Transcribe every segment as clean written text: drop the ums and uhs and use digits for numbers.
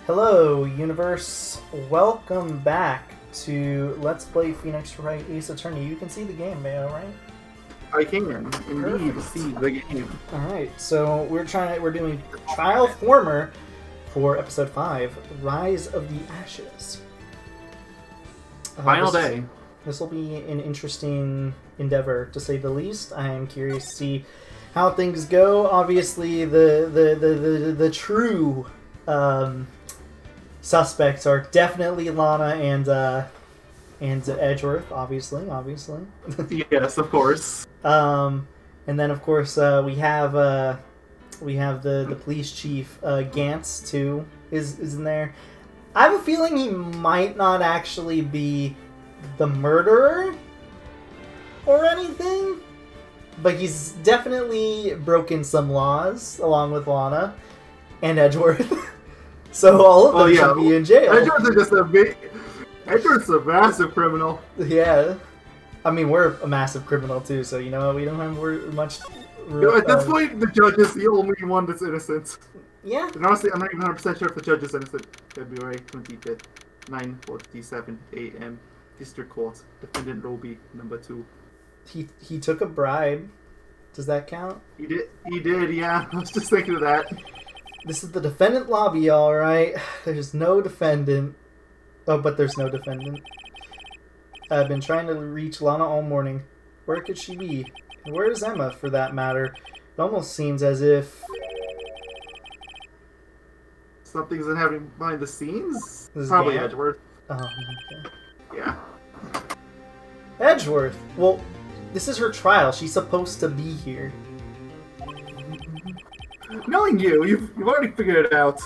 Hello, universe. Welcome back to Let's Play Phoenix Wright Ace Attorney. You can see the game, Mayo, right? I can indeed see the game. All right, so we're doing Trial Former for episode 5, Rise of the Ashes. Final day. This will be an interesting endeavor, to say the least. I am curious to see how things go. Obviously, the true suspects are definitely Lana and Edgeworth, obviously. Yes, of course. And then of course we have the police chief, Gantz too is in there. I have a feeling he might not actually be the murderer or anything, but he's definitely broken some laws along with Lana and Edgeworth. So all of them should be in jail. Edgeworth's a massive criminal. Yeah. I mean, we're a massive criminal too, so you know what? We don't have much. At this point, the judge is the only one that's innocent. Yeah. And honestly, I'm not even 100% sure if the judge is innocent. February 25th, 9:47 a.m. District Court. Defendant Roby, number 2. He took a bribe. Does that count? He did, yeah. I was just thinking of that. This is the defendant lobby, alright. There's no defendant. Oh, but there's no defendant. I've been trying to reach Lana all morning. Where could she be? And where is Emma, for that matter? It almost seems as if... Something's happening behind the scenes? This is Probably Gant? Edgeworth. Oh, okay. Yeah. Edgeworth! Well, this is her trial. She's supposed to be here. Knowing you've already figured it out.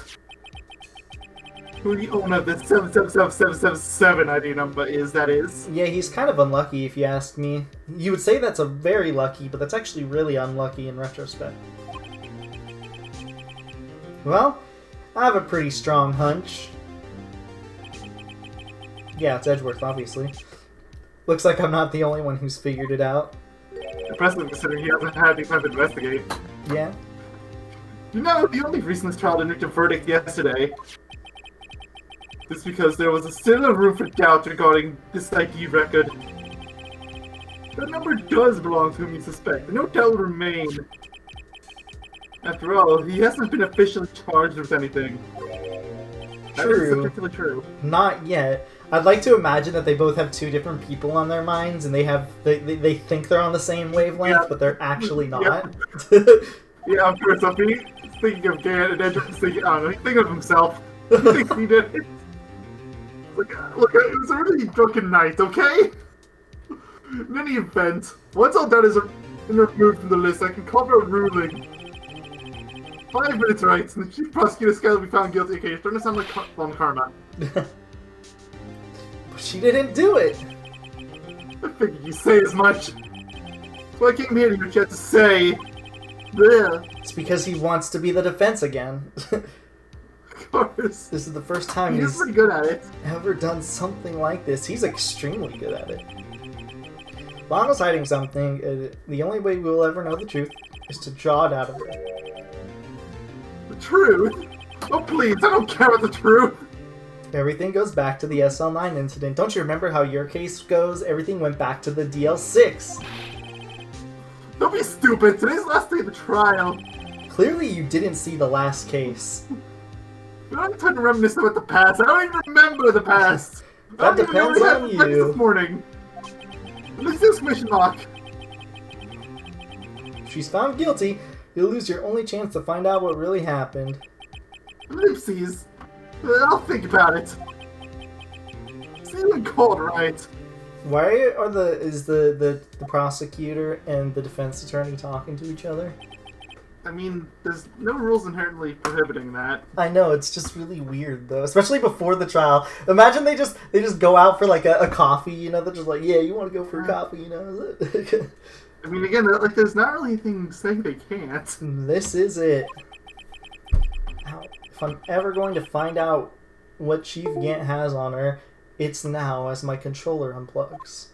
Who the owner of this 777777 ID number is, that is. Yeah, he's kind of unlucky if you ask me. You would say that's a very lucky, but that's actually really unlucky in retrospect. Well, I have a pretty strong hunch. Yeah, it's Edgeworth, obviously. Looks like I'm not the only one who's figured it out. Impressive considering he hasn't had any time to investigate. Yeah. You know, the only reason this trial didn't reach a verdict yesterday is because there was still a room for doubt regarding this ID record. That number does belong to whom you suspect. No doubt will remain. After all, he hasn't been officially charged with anything. That is subjectively true. Not yet. I'd like to imagine that they both have two different people on their minds, and they think they're on the same wavelength, but they're actually not. Yeah, of course. I'll be thinking of Gant and Edgeworth thinking, I don't know, thinking of himself. He thinks he did it. Look, it was a really drunken night, okay? In any event, once all that is removed from the list, I can call for a ruling. 5 minutes, right? And the chief prosecutor's guy will be found guilty. Okay, you're starting to sound like Von Karma. But she didn't do it! I figured you say as much. So I came here to you to say... Bleh. It's because he wants to be the defense again. Of course. This is the first time He's pretty good at it. Ever done something like this. He's extremely good at it. Lana's hiding something. The only way we'll ever know the truth is to draw it out of her. The truth? Oh please, I don't care about the truth! Everything goes back to the SL9 incident. Don't you remember how your case goes? Everything went back to the DL6. Don't be stupid! Today's the last day of the trial! Clearly you didn't see the last case. I'm trying to reminisce about the past. I don't even remember the past! That depends on you. This morning. Let's do this mission lock. If she's found guilty, you'll lose your only chance to find out what really happened. Oopsies. I'll think about it. It's even cold, right? Why is the prosecutor and the defense attorney talking to each other? I mean, there's no rules inherently prohibiting that. I know, it's just really weird though, especially before the trial. Imagine they just go out for like a coffee, you know, they're just like, yeah, you want to go for a coffee, you know? I mean, again, like, there's not really anything saying they can't. This is it. Now, if I'm ever going to find out what Chief Gant has on her, it's now as my controller unplugs.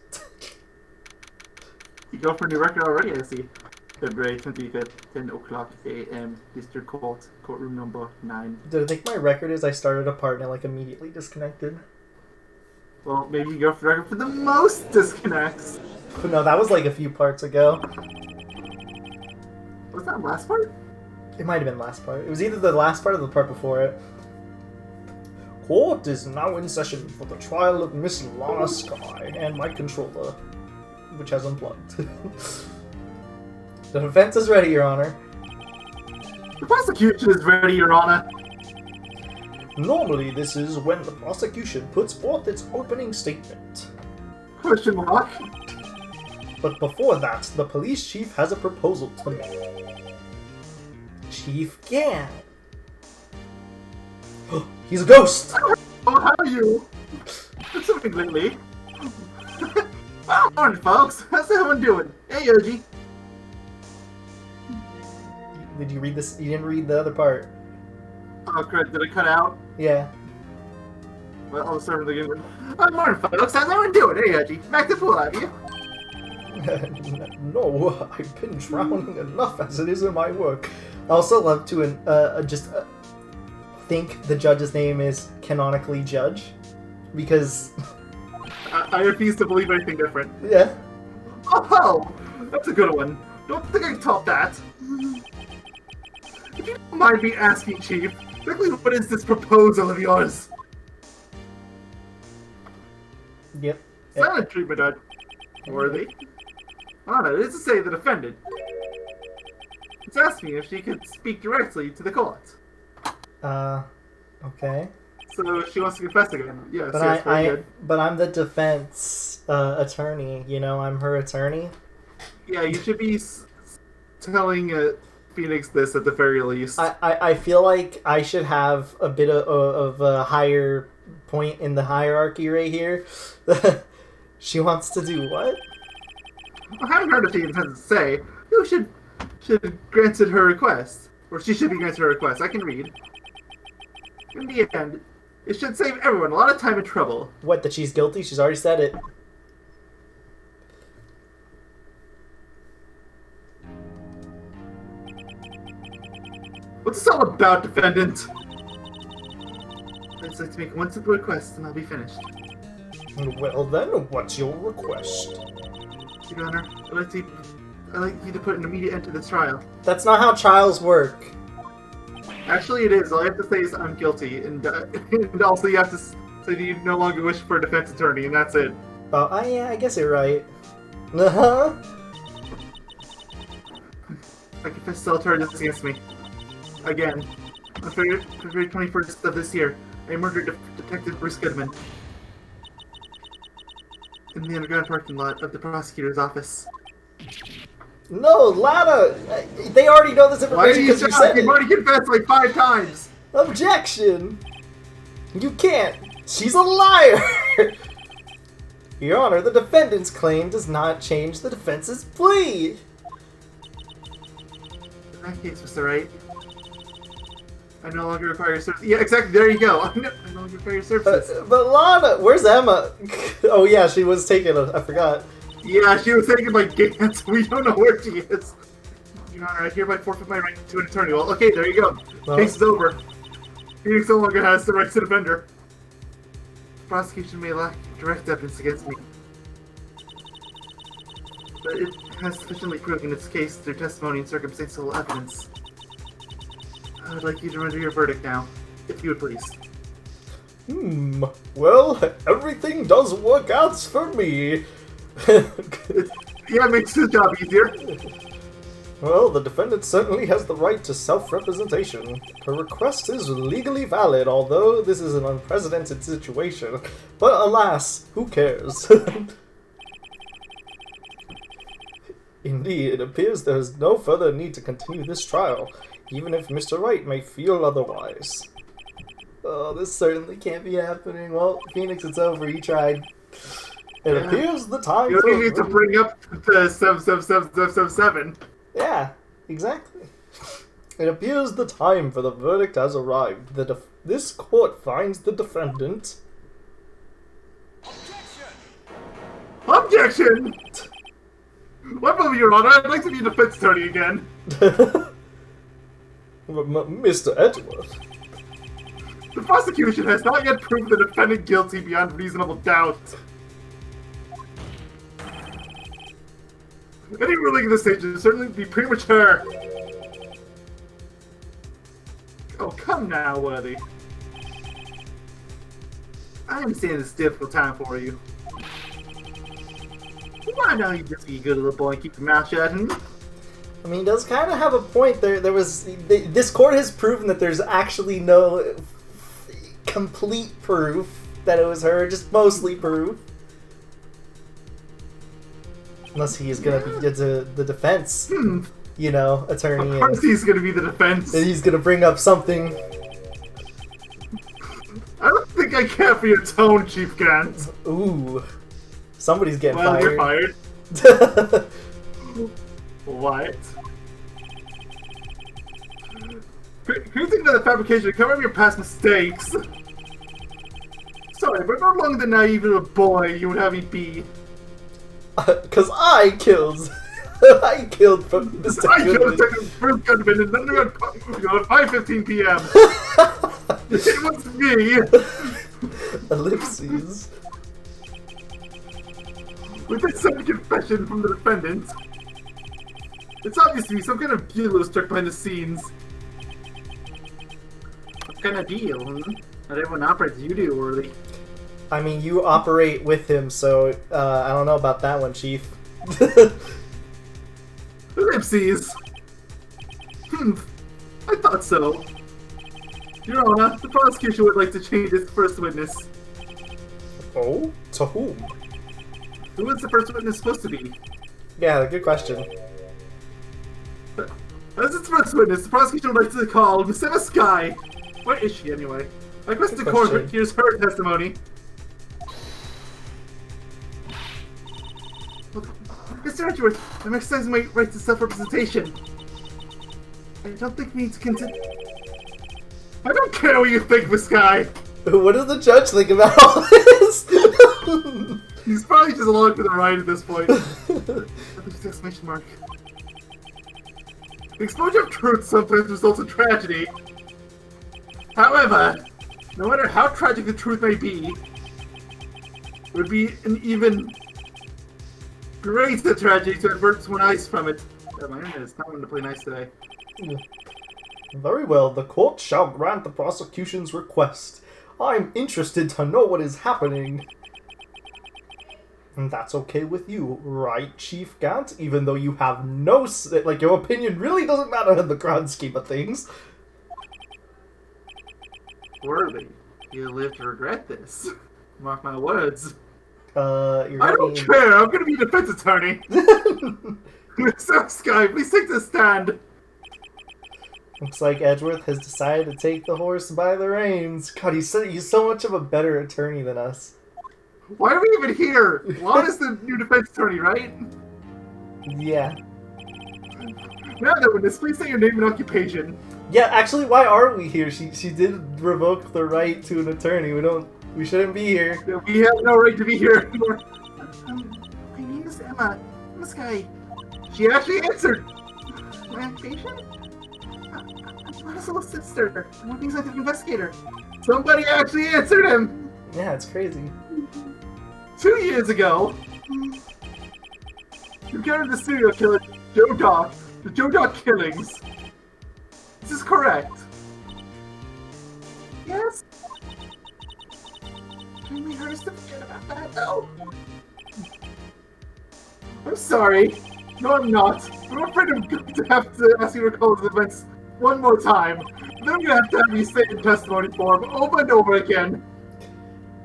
You go for a new record already, I see. February 25th, 10 o'clock a.m. District Court, courtroom number 9. Dude, I think my record is I started a part and like immediately disconnected. Well, maybe you go for the record for the most disconnects. No, that was like a few parts ago. Was that last part? It might have been last part. It was either the last part or the part before it. Court is now in session for the trial of Miss Lana Sky and my controller, which has unplugged. The defense is ready, Your Honor. The prosecution is ready, Your Honor. Normally, this is when the prosecution puts forth its opening statement. Question mark. But before that, the police chief has a proposal to make. Chief Gan. He's a ghost! Oh, how are you? What's something lately? Well, morning, folks. How's everyone doing? Hey, Yogi. Did you read this? You didn't read the other part. Oh, correct. Did I cut out? Yeah. Well, I'll start with the beginning. Oh, morning, folks. How's everyone doing? Hey, Yogi. Back to pool, have you? No, I've been drowning enough as it is in my work. I also love to think the judge's name is canonically Judge, because I refuse to believe anything different. yeah. Oh, that's a good one. Don't think I can top that. If you don't mind me asking, Chief, exactly what is this proposal of yours? Yep. Silent treatment, worthy. It is to say the defendant. It's asking if she could speak directly to the court. Okay. So she wants to confess again. Yes, But yes, very good. but I'm the defense attorney. You know, I'm her attorney. Yeah, you should be telling Phoenix this at the very least. I feel like I should have a bit of a higher point in the hierarchy right here. She wants to do what? I haven't heard what she intends to say. You should granted her request. Or she should be granted her request. I can read. In the end, it should save everyone a lot of time and trouble. What, that she's guilty? She's already said it. What's this all about, defendant? I'd like to make one simple request and I'll be finished. Well then, what's your request? Your Honor, I'd like you to put an immediate end to this trial. That's not how trials work. Actually, it is. All I have to say is I'm guilty, and also you have to say that you no longer wish for a defense attorney, and that's it. Oh, yeah, I guess you're right. Uh-huh. I confess to all charges against me. Again. On February 21st of this year, I murdered Detective Bruce Goodman in the underground parking lot of the prosecutor's office. No, Lana! They already know this Why are information you because you said You've it! already confessed like 5 times! Objection! You can't! She's a liar! Your Honor, the defendant's claim does not change the defense's plea! In that case, Mr. Wright, I no longer require your services. Yeah, exactly, there you go. I no longer require your services. But Lana, where's Emma? Oh yeah, she was taken, I forgot. Yeah, she was taken by Gantz. We don't know where she is. Your Honor, I hereby forfeit my right to an attorney. Well, okay, there you go. Well, Case is over. Phoenix no longer has the right to defend her. The prosecution may lack direct evidence against me, but it has sufficiently proven its case through testimony and circumstantial evidence. I would like you to render your verdict now, if you would please. Well, everything does work out for me. Yeah, it makes his job easier. Well, the defendant certainly has the right to self-representation. Her request is legally valid, although this is an unprecedented situation. But alas, who cares? Indeed, it appears there is no further need to continue this trial, even if Mr. Wright may feel otherwise. Oh, this certainly can't be happening. Well, Phoenix, it's over. You tried. It appears the time You don't need to bring up the 77777. Yeah, exactly. It appears the time for the verdict has arrived. This court finds the defendant... Objection! Well, Your Honor, I'd like to be a defense attorney again. Mr. Edgeworth. The prosecution has not yet proved the defendant guilty beyond reasonable doubt. Any ruling at this stage would certainly be premature. Oh, come now, Worthy. I understand it's a difficult time for you. Why don't you just be a good little boy and keep your mouth shut? I mean, he does kind of have a point. This court has proven that there's actually no complete proof that it was her, just mostly proof. Unless he is going to be the defense, you know, attorney. Of course he's going to be the defense. And he's going to bring up something. I don't think I care for your tone, Chief Gant. Ooh. Somebody's getting well, fired. You're fired. What? Who think that the fabrication to cover up your past mistakes? Sorry, but no longer the naive little boy you would have me be. Cause I killed Mr. I Goodman. killed Detective First Goodman and then at 5:15 p.m. It was me. Ellipses. With this sudden confession from the defendant, it's obvious to me some kind of deal was struck behind the scenes. What kind of deal? Not everyone operates you do, Worthy. I mean, you operate with him, so I don't know about that one, Chief. Ellipses. I thought so. Your Honor, the prosecution would like to change its first witness. Oh? To whom? Who is the first witness supposed to be? Yeah, good question. As its first witness, the prosecution would like to call Miss Emma Sky. Where is she, anyway? I request the court hears her testimony. Mr. Edgeworth, I'm exercising my right to self-representation. I don't think we need to continue. I don't care what you think, Miss Sky. What does the judge think about all this? He's probably just along for the ride at this point. Exclamation mark. The exposure of truth sometimes results in tragedy. However, no matter how tragic the truth may be, it would be an even greater tragedy to avert someone's eyes from it. Oh, my internet is not wanting to play nice today. Very well, the court shall grant the prosecution's request. I'm interested to know what is happening. And that's okay with you, right, Chief Gant? Even though you have no... like, your opinion really doesn't matter in the grand scheme of things. Worthy, you live to regret this. Mark my words. You're I don't care, I'm gonna be a defense attorney. So, Sky, please take the stand. Looks like Edgeworth has decided to take the horse by the reins. God, he's so much of a better attorney than us. Why are we even here? Juan is the new defense attorney, right? Yeah. Now that witness, please say your name and occupation. Yeah, actually, why are we here? She did revoke the right to an attorney. We shouldn't be here. Yeah, we have no right to be here anymore. My name is Emma. Emma Sky. She actually answered. My occupation? I'm not a solicitor. I'm a scientific investigator. Somebody actually answered him. Yeah, it's crazy. 2 years ago, you encountered the serial killer Joe Doc, the Joe Doc killings. This is correct. Yes? Can we hurry to forget about that, though? I'm sorry. No, I'm not. I'm afraid I'm going to have to ask you to recall the events one more time. Then I'm going to have you state in testimony form over and over again.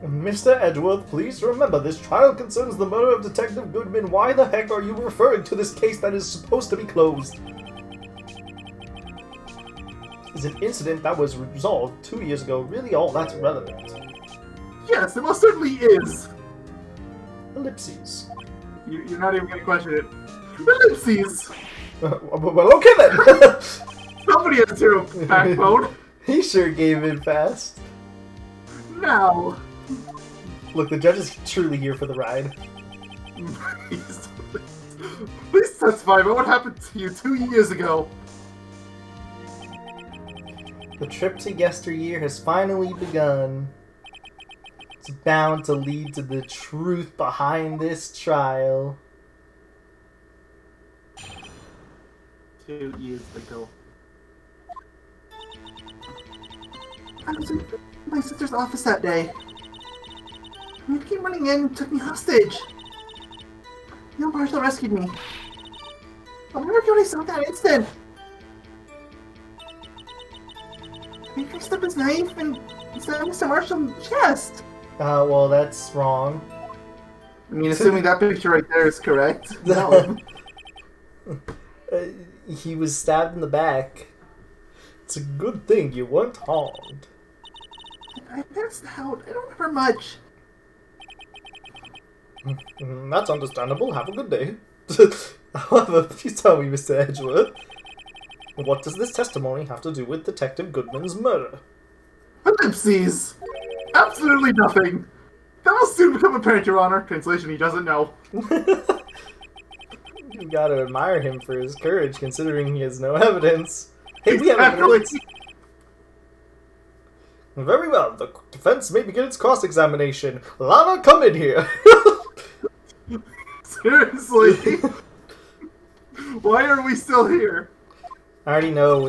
Mr. Edgeworth, please remember this trial concerns the murder of Detective Goodman. Why the heck are you referring to this case that is supposed to be closed? Is an incident that was resolved 2 years ago really all that's relevant? Yes, it most certainly is. Ellipses. You're not even going to question it. Ellipses! Well, okay then! Somebody has zero backbone. He sure gave in fast. Now. Look, the judge is truly here for the ride. Please testify about what happened to you 2 years ago. The trip to yesteryear has finally begun. It's bound to lead to the truth behind this trial. 2 years ago. I was in my sister's office that day. He came running in and took me hostage. Neil Marshall rescued me. I'll never forget what I saw that instant. He fixed up his knife and stabbed Mr. Marshall in the chest. Well, that's wrong. I mean, assuming that picture right there is correct. No. He was stabbed in the back. It's a good thing you weren't harmed. I passed out. I don't remember much. That's understandable. Have a good day. However, please tell me, Mr. Edgeworth, what does this testimony have to do with Detective Goodman's murder? Ellipses! Absolutely nothing! That will soon become apparent, Your Honor. Translation, he doesn't know. You gotta admire him for his courage, considering he has no evidence. Hey, we have evidence! Very well, the defense may begin its cross-examination. Lana, come in here! Seriously? Why are we still here? I already know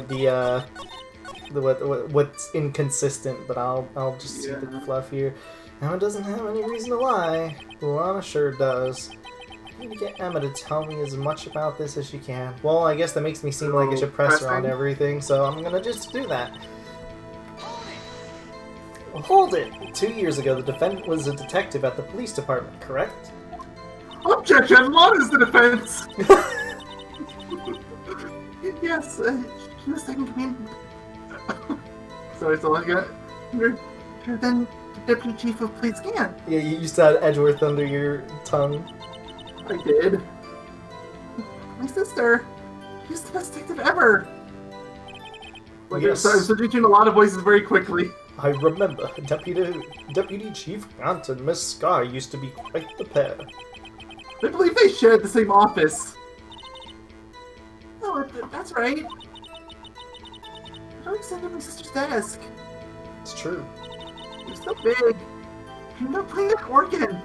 what's inconsistent, but I'll just see the fluff here. Emma doesn't have any reason to lie. Lana sure does. I need to get Emma to tell me as much about this as she can. Well, I guess that makes me seem like I should press her on everything, so I'm gonna just do that. Hold it! 2 years ago, the defendant was a detective at the police department, correct? Objection! Lana's the defense! Yes, she was second command. Sorry, so I got. You're then the deputy chief of police can. Yeah, you used to have Edgeworth under your tongue. I did. My sister. She's the best detective ever. Like, Yes. I'm switching between a lot of voices very quickly. I remember Deputy Chief Grant and Miss Sky used to be quite the pair. I believe they shared the same office. Oh, that's right. I always sat at my sister's desk. It's true. You're so big. You're not playing an organ.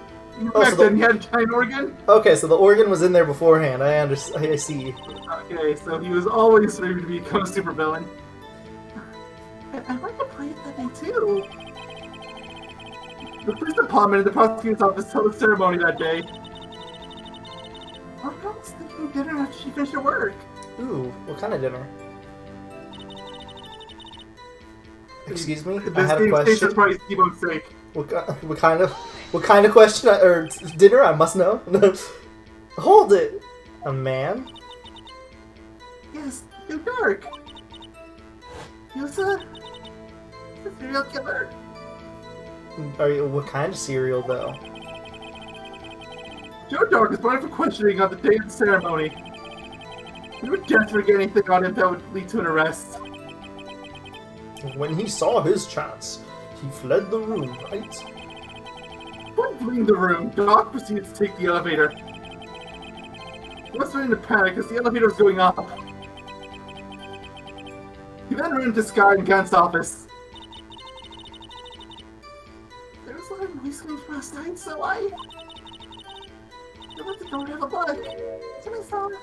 Oh, Back so then, you had a giant organ? Okay, so the organ was in there beforehand. I see. Okay, so he was always ready to become a supervillain. I wanted to play it that day, too. The police department and the prosecutor's office held a ceremony that day. Our girl was thinking of dinner after she finished her work. Ooh, what kind of dinner? Excuse me? I This had a game's question. probably T-Bone's sake. What kind of question or dinner? I must know. Hold it. A man? Yes, you're dark. He was a serial killer. What kind of cereal though? Joe Dark is wanted for questioning on the day of the ceremony. We were desperate to get anything on him that would lead to an arrest. When he saw his chance, he fled the room, right? Upon fleeing the room, Doc proceeded to take the elevator. He must have been in a panic as the elevator was going up. He then ran into Sky and Gant's office. There was a lot of noise coming from outside, so I went to the door to have a look. So I saw him.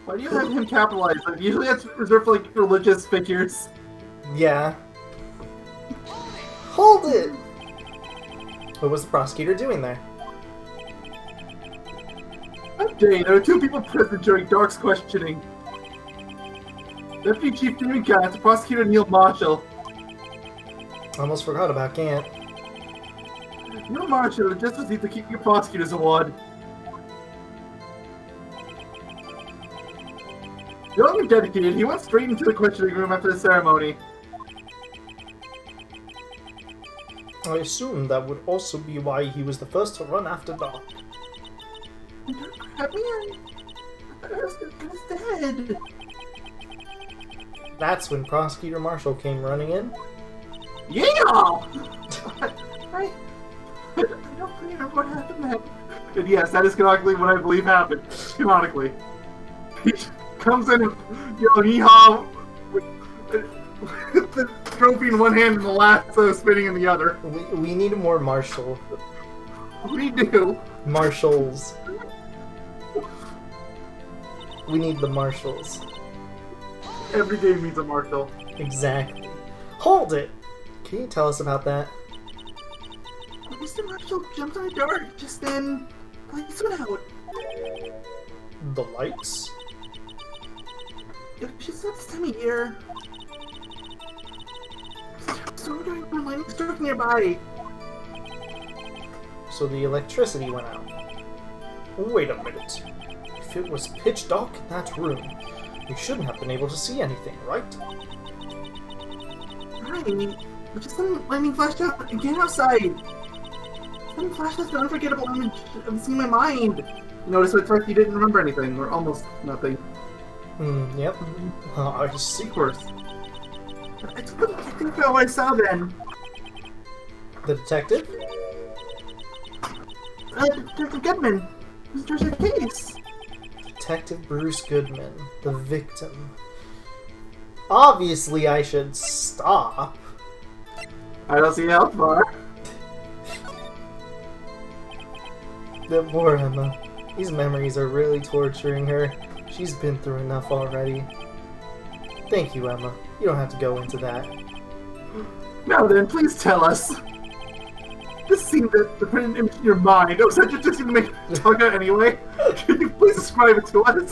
Why do you have him capitalized? Like, usually that's reserved for like religious figures. Yeah. Hold it! What was the prosecutor doing there? That day, there were 2 people present during Dark's questioning. Deputy Chief Damon Gant and Prosecutor Neil Marshall. Almost forgot about Gant. Neil Marshall just received the Keep Your Prosecutors Award. Young and dedicated, he went straight into the questioning room after the ceremony. I assume that would also be why he was the first to run after Doc. And Dark grabbed me and I was dead. That's when Prosecutor Marshall came running in. Yeah! I I don't remember what happened then. And yes, that is canonically what I believe happened. Canonically. He comes in and, yeehaw, with the trophy in one hand and the lasso spinning in the other. We need more marshal. We do. Marshals. We need the marshals. Every game needs a marshal. Exactly. Hold it! Can you tell us about that? Mr. Marshall jumped on a dart just then. Lights went out. The lights? It's just that time of year. So we're doing a lightning struck nearby. So the electricity went out. Wait a minute. If it was pitch dark in that room, we shouldn't have been able to see anything, right? Right. But just then lightning flashed out again outside. Then flashed an unforgettable image of seeing my mind. Notice at first you didn't remember anything, or almost nothing. Yep. I see. Of course. I think what I saw then. The detective? Detective Goodman. There's a case. Detective Bruce Goodman, the victim. Obviously, I should stop. I don't see how far. That poor Emma. These memories are really torturing her. She's been through enough already. Thank you, Emma. You don't have to go into that. Now then, please tell us. This seemed to put an image in your mind. Oh, so that just seemed to make you talk out anyway? Can you please describe it to us?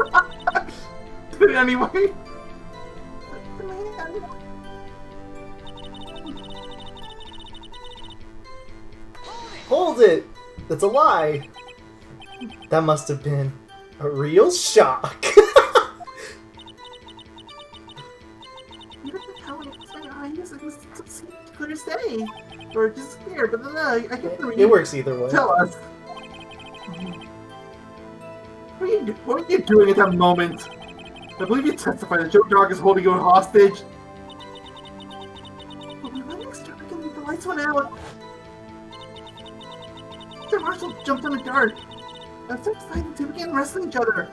Anyway? Hold it! That's a lie! That must have been a real shock. Even how it was my eyes, it was so clear to say. Or just scared, but then I can't read. It works either way. Tell us. What were you doing at that moment? I believe you testified that Joe Dog is holding you hostage. But when lightning struck and the lights went out, Mr. Marshall jumped on a dart. I was so excited to begin wrestling each other.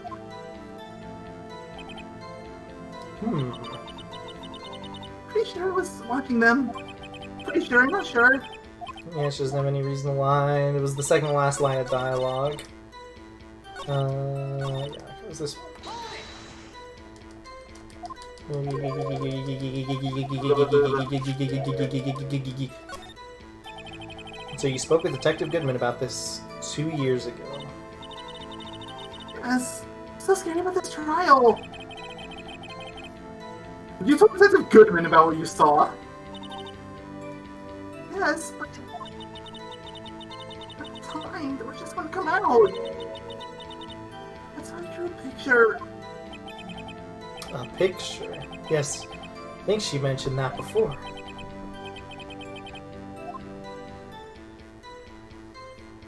Pretty sure I was watching them. Pretty sure, I'm not sure. Yeah, she doesn't have any reason to lie. And it was the second to last line of dialogue. Yeah, what was this one? So you spoke with Detective Goodman about this 2 years ago. Yes. I'm so scared about this trial. You told Detective Goodman about what you saw. Yes, but at the time, they were just going to come out. That's why I drew a picture. A picture? Yes, I think she mentioned that before.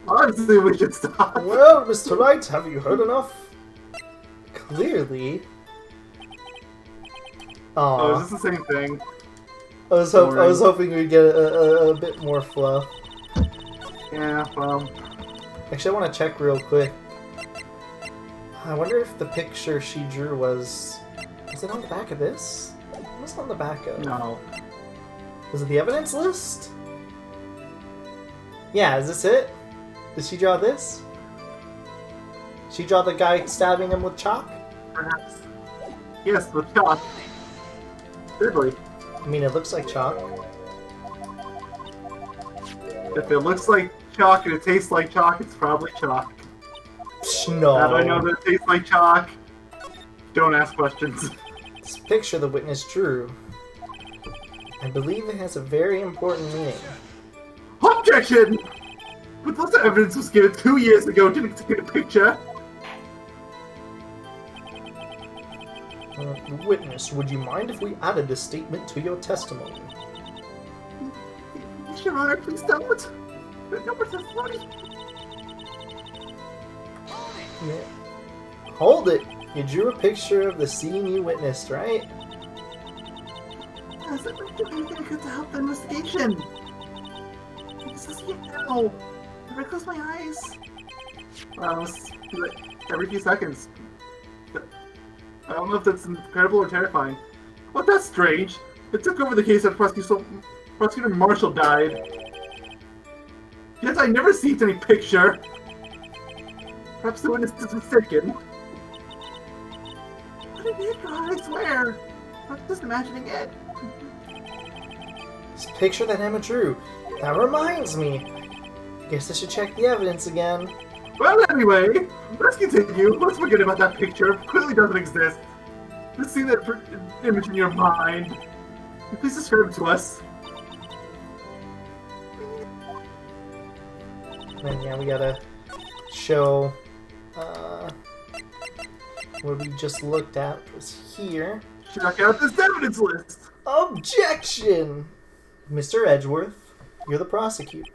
Honestly, we should stop. Well, Mr. Wright, have you heard enough? Clearly. Oh, is this the same thing? I was hoping we'd get a bit more fluff. Yeah, well. Actually, I want to check real quick. I wonder if the picture she drew was... Is it on the back of this? What's on the back of? No. Was it the evidence list? Yeah, is this it? Did she draw this? She draw the guy stabbing him with chalk? Perhaps. Yes, with chalk. Thirdly. I mean, it looks like chalk. If it looks like chalk and it tastes like chalk, it's probably chalk. No. How do I know that it tastes like chalk? Don't ask questions. This picture the witness drew, I believe it has a very important meaning. Objection! But lots of evidence was given 2 years ago, didn't take a picture. Witness, would you mind if we added this statement to your testimony? Your Honor, please don't. No more testimony. Yeah. Hold it! You drew a picture of the scene you witnessed, right? Yes, I'd like to do anything I could to help the investigation. This is it now. If I close my eyes, like every few seconds. I don't know if that's incredible or terrifying. Well, that's strange. It took over the case after Prosecutor Marshall died. Yet I never received any picture. Perhaps the witness is mistaken. But it is, I swear. I'm just imagining it. This picture that Emma drew. That reminds me. I guess I should check the evidence again. Well, anyway, let's continue. Let's forget about that picture. It clearly doesn't exist. Let's see that image in your mind. Please describe it to us. And yeah, we gotta show what we just looked at was here. Check out this evidence list. Objection! Mr. Edgeworth, you're the prosecutor.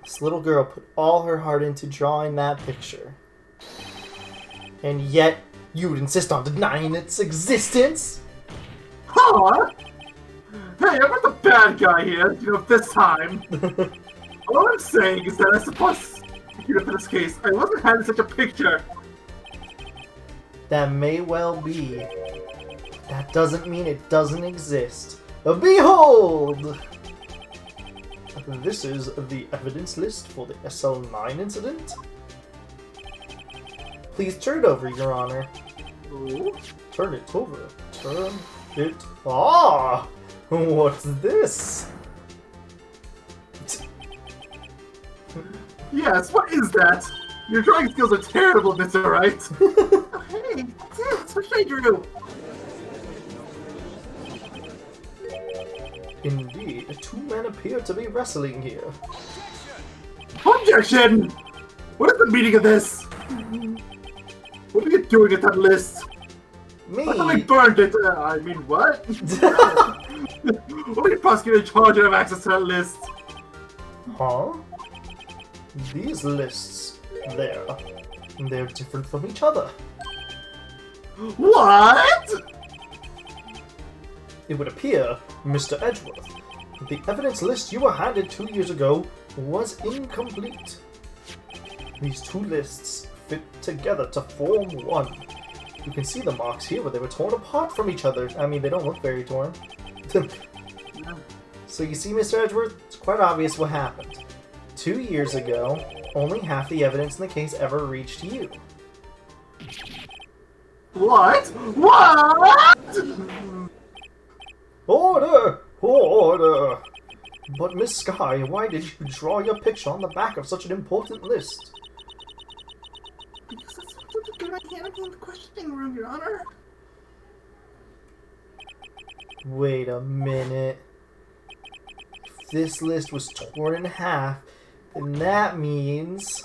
This little girl put all her heart into drawing that picture. And yet, you would insist on denying its existence? Huh? Hey, I'm not the bad guy here, this time. All I'm saying is that as the prosecutor for this case, I wasn't handed such a picture. That may well be. That doesn't mean it doesn't exist. Behold! This is the evidence list for the SL9 incident. Please turn it over, Your Honor. Oh? Turn it over. Turn it... Ah! What's this? Yes, what is that? Your drawing skills are terrible, Mr. Wright. Hey, that's what I drew. Indeed, two men appear to be wrestling here. Objection! What is the meaning of this? What are you doing at that list? Me? I thought we burned it. I mean, what? Only prosecutor in charge have access to that list. Huh? These lists, they're different from each other. What? It would appear, Mr. Edgeworth, that the evidence list you were handed 2 years ago was incomplete. These two lists fit together to form one. You can see the marks here where they were torn apart from each other. I mean, they don't look very torn. So you see, Mr. Edgeworth, it's quite obvious what happened. 2 years ago, only half the evidence in the case ever reached you. What? What? Order! Order! But Miss Sky, why did you draw your picture on the back of such an important list? Because that's what to get my hand in the questioning room, Your Honor. Wait a minute. If this list was torn in half, then that means...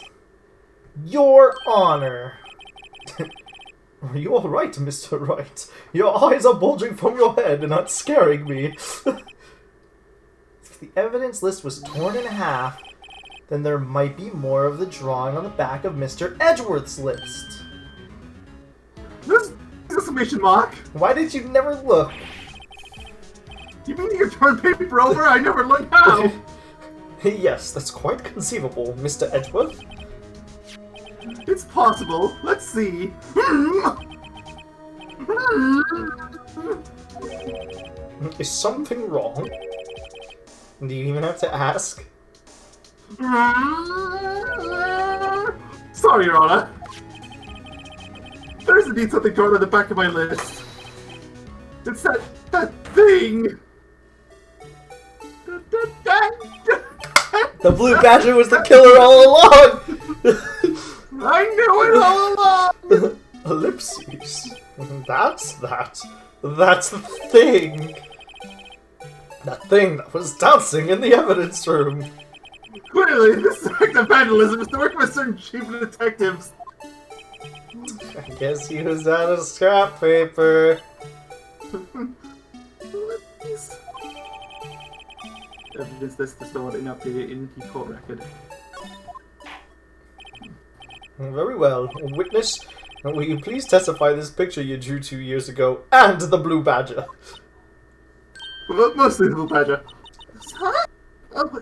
Your Honor! Are you alright, Mr. Wright? Your eyes are bulging from your head and not scaring me. If the evidence list was torn in half, then there might be more of the drawing on the back of Mr. Edgeworth's list. This exclamation mark. Why did you never look? You mean you turn paper over? I never looked how. Yes, that's quite conceivable, Mr. Edgeworth. It's possible. Let's see. Is something wrong? Do you even have to ask? Sorry, Your Honor. There's indeed something drawn on the back of my list. It's that thing. The blue badger was the killer all along! I knew it all along! Ellipses. That's the thing. That thing that was dancing in the evidence room. Clearly, this act of vandalism is the work of a certain chief of detectives. I guess he was out of scrap paper. Evidence list is stored and updated in the court record. Very well. Witness, will you please testify this picture you drew 2 years ago and the blue badger? Well, mostly the blue badger. Huh? Oh,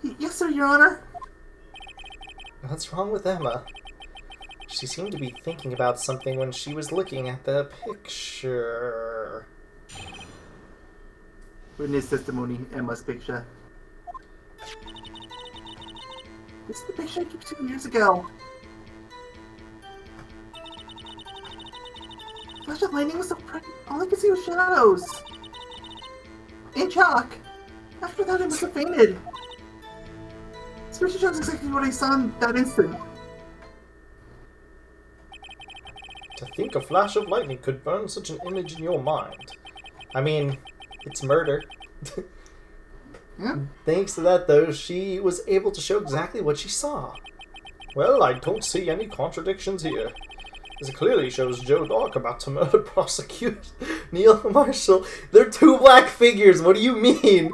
Yes, sir, Your Honor. What's wrong with Emma? She seemed to be thinking about something when she was looking at the picture. Witness testimony, Emma's picture. This is the picture I took 2 years ago. Flash of lightning was so bright, all I could see was shadows. And chalk. After that, I must have fainted. This picture shows exactly what I saw in that instant. To think a flash of lightning could burn such an image in your mind. I mean, it's murder. Yeah. Thanks to that, though, she was able to show exactly what she saw. Well, I don't see any contradictions here. This clearly shows Joe Dark about to murder prosecute Neil Marshall. They're 2 black figures, what do you mean?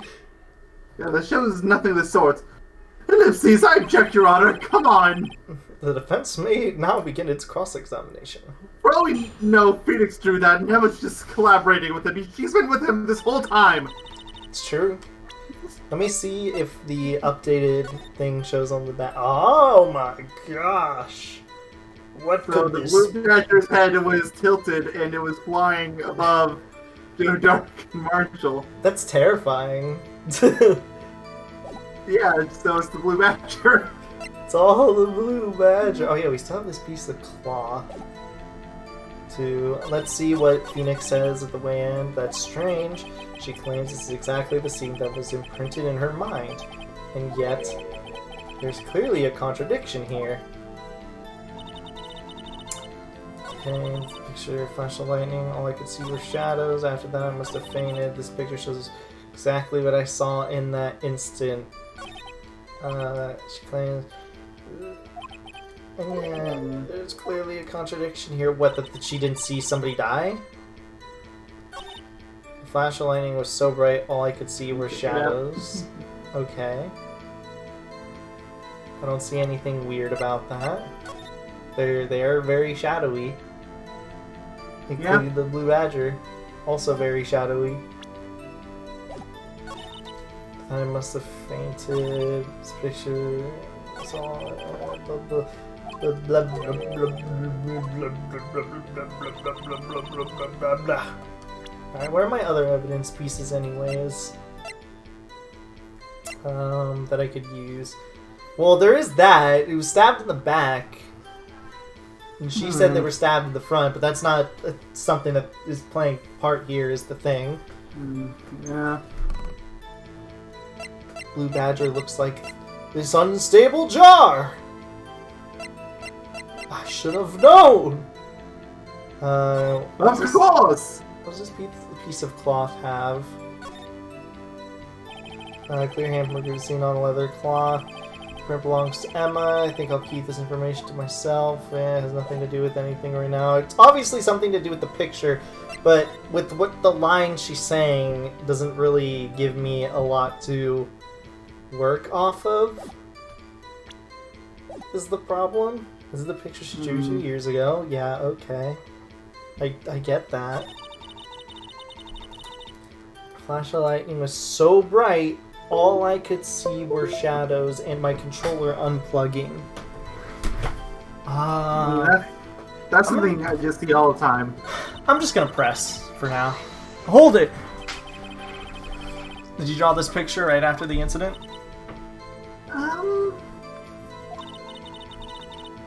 Yeah, that shows nothing of the sort. Ellipses, I object, Your Honor. Come on. The defense may now begin its cross-examination. For all we know, Phoenix drew that, and Emma's just collaborating with him. She's been with him this whole time. It's true. Let me see if the updated thing shows on the back. Oh my gosh! What So could the this... blue badger's head was tilted, and it was flying above Joe Dark and Marshall. That's terrifying. Yeah, so it's the blue badger. It's all the blue badger. Oh yeah, we still have this piece of cloth. Let's see what Phoenix says at the way in. That's strange. She claims this is exactly the scene that was imprinted in her mind. And yet, there's clearly a contradiction here. Okay, picture, flash of lightning. All I could see were shadows. After that, I must have fainted. This picture shows exactly what I saw in that instant. She claims... And there's clearly a contradiction here. What, that she didn't see somebody die? The flash of lightning was so bright, all I could see were shadows. Okay. I don't see anything weird about that. They are very shadowy. Including the blue badger. Also very shadowy. I must have fainted. This picture saw Alright, where are my other evidence pieces anyways? That I could use. Well, there is that. It was stabbed in the back. And she said they were stabbed in the front, but that's not something that is playing part here is the thing. Yeah. Blue badger looks like this unstable jar! I should have known! Of course! What does this piece of cloth have? Clear hamburger seen on leather cloth. Print belongs to Emma. I think I'll keep this information to myself. It has nothing to do with anything right now. It's obviously something to do with the picture, but with what the line she's saying doesn't really give me a lot to work off of. Is the problem? This is the picture she drew 2 years ago. Yeah, okay. I get that. Flash of lightning was so bright, all I could see were shadows and my controller unplugging. That's something I just see all the time. I'm just gonna press for now. Hold it! Did you draw this picture right after the incident?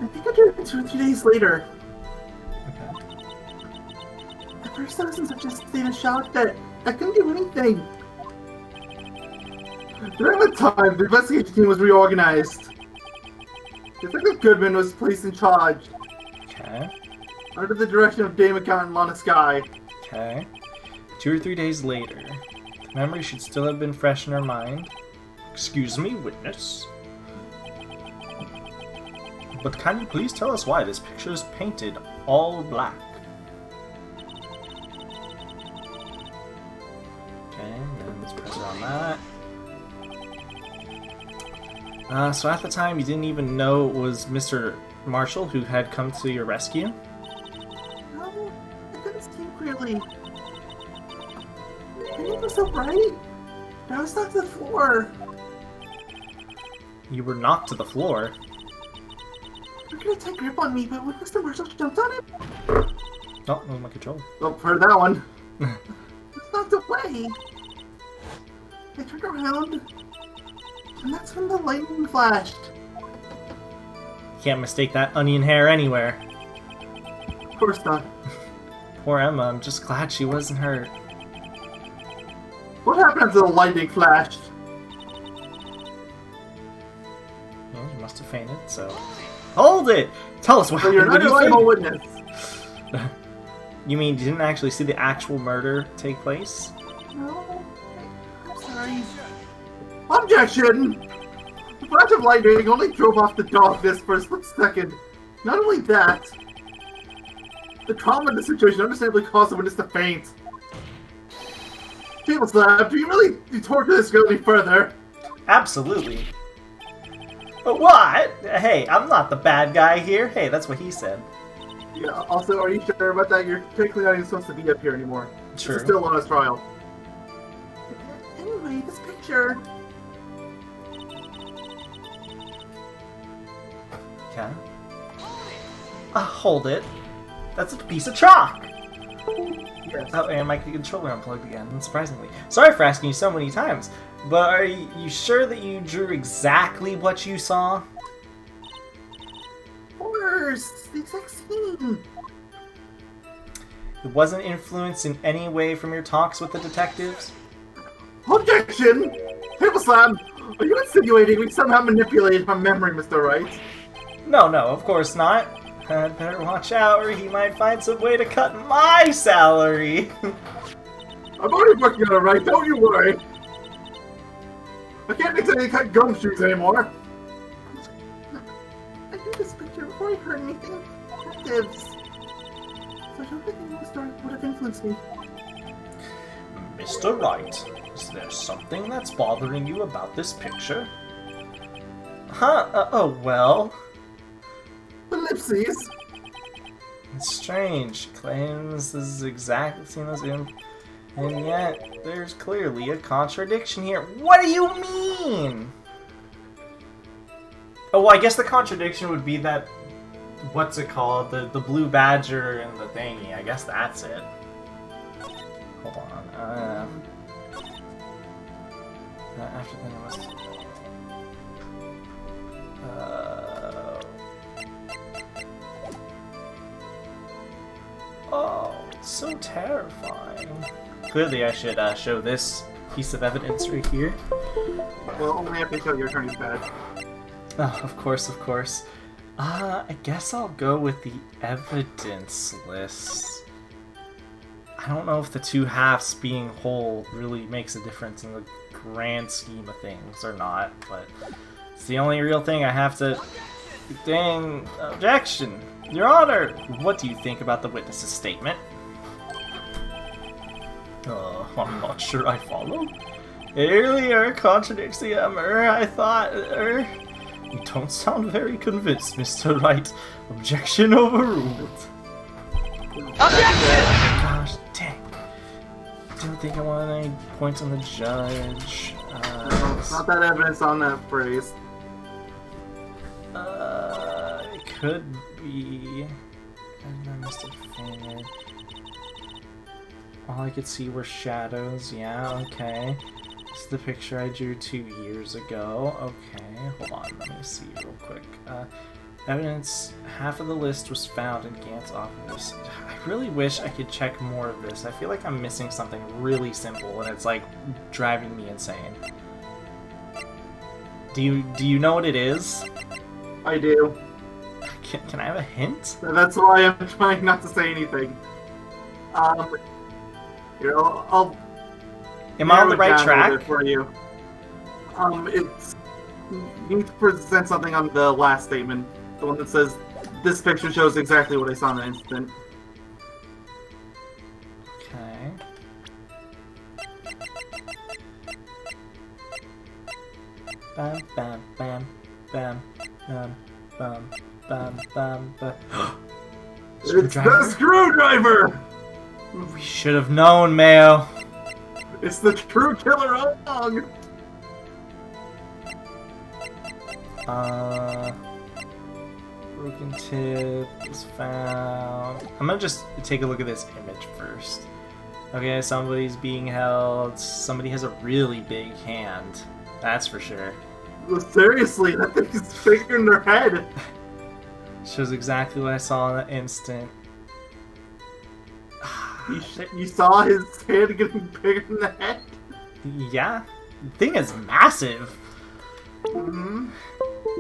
I think I drew it 2 or 3 days later. Okay. At first I was in such a state of shock that I couldn't do anything. During the time, the investigation team was reorganized. Detective Goodman was placed in charge. Okay. Under the direction of Dame Accountant Lana Sky. Okay. 2 or 3 days later. The memory should still have been fresh in her mind. Excuse me, witness. But can you please tell us why this picture is painted all black? Okay, then let's press on that. So at the time you didn't even know it was Mr. Marshall who had come to your rescue? No, I couldn't see clearly. The paint was so bright. I was knocked to the floor. You were knocked to the floor. You're gonna take grip on me, but when Mr. Marshall jumped on him... Oh, that was my control. Oh, heard that one. It's knocked away. I turned around, and that's when the lightning flashed. Can't mistake that onion hair anywhere. Of course not. Poor Emma, I'm just glad she wasn't hurt. What happened after the lightning flashed? Yeah, she must have fainted, so... Hold it! Tell us what So happened. you're not a reliable witness. You mean you didn't actually see the actual murder take place? No. I'm sorry. Objection! The flash of lightning only drove off the darkness for a split second. Not only that, the trauma in the situation understandably caused the witness to faint. Table slab, do you really torture this girl any further? Absolutely. But what? Hey, I'm not the bad guy here. Hey, that's what he said. Yeah, also, are you sure about that? You're technically not even supposed to be up here anymore. True. This is still on his trial. Anyway, this picture... Okay. Hold it. That's a piece of chalk! Yes. Oh, and my controller unplugged again, unsurprisingly. Sorry for asking you so many times, but are you sure that you drew exactly what you saw? Of course! The exact scene! It wasn't influenced in any way from your talks with the detectives? Objection! Table slab! Are you insinuating we somehow manipulated my memory, Mr. Wright? No, of course not. I'd better watch out or he might find some way to cut my salary. I'm already working on it, right? Don't you worry. I can't exactly cut gumshoes anymore. I drew this picture before I heard anything from detectives. So I don't think the story would have influenced me. Mr. Wright, is there something that's bothering you about this picture? Huh? Well... Ellipses. It's strange. Claims this is exactly seen as him, and yet there's clearly a contradiction here. What do you mean? Oh, well, I guess the contradiction would be that what's it called? The blue badger and the thingy. I guess that's it. Hold on. After then I must. Oh, it's so terrifying. Clearly I should show this piece of evidence right here. Well, only if they show your attorney's badge. Oh, of course. I guess I'll go with the evidence list. I don't know if the two halves being whole really makes a difference in the grand scheme of things or not, but it's the only real thing I have to... Dang, objection! Your Honor, what do you think about the witness's statement? I'm not sure I follow. It earlier contradicts the murder. I thought, you don't sound very convinced, Mr. Wright. Objection overruled. Objection! Gosh, dang. Didn't think I wanted any points on the judge. Not that evidence on that phrase. It could be. I must have fainted. All I could see were shadows. Yeah, okay. This is the picture I drew 2 years ago. Okay, hold on. Let me see real quick. Evidence. Half of the list was found in Gant's office. I really wish I could check more of this. I feel like I'm missing something really simple, and it's like driving me insane. Do you know what it is? I do. Can I have a hint? That's why I'm trying not to say anything. Here, I'll Am I on the narrow it right down a little track? bit for you. It's you need to present something on the last statement, the one that says this picture shows exactly what I saw in the incident. Okay. Bam, bam, bam, bam, bam, bam, bam, bam, bam. It's the screwdriver! We should have known, Mayo. It's the true killer all along! Broken tip was found. I'm gonna just take a look at this image first. Okay, somebody's being held. Somebody has a really big hand. That's for sure. Well, seriously, that thing is bigger in their head. Shows exactly what I saw in that instant. You saw his hand getting bigger in the head? Yeah. The thing is massive. Mm-hmm.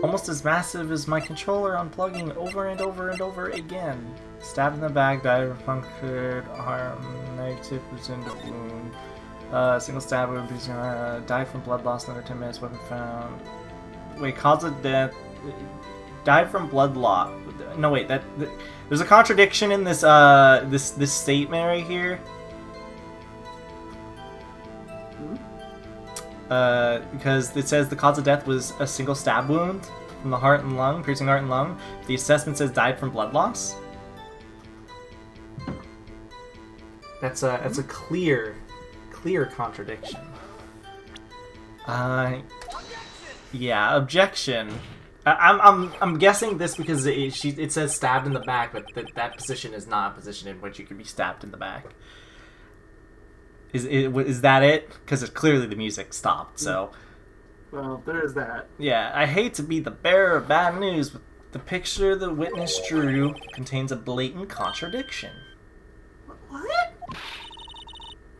Almost as massive as my controller unplugging over and over and over again. Stabbed in the back, died of punctured arm, knife tip was in the wound. Single stab wound, died from blood loss under 10 minutes, weapon found. Wait, cause of death. Died from blood loss. No, wait, there's a contradiction in this this statement right here. Because it says the cause of death was a single stab wound from the heart and lung, piercing heart and lung. The assessment says died from blood loss. That's a clear contradiction. Yeah, objection. I'm guessing this because it says stabbed in the back, but that position is not a position in which you can be stabbed in the back. Is that it? Because clearly the music stopped, so... Well, there is that. Yeah, I hate to be the bearer of bad news, but the picture the witness drew contains a blatant contradiction. What?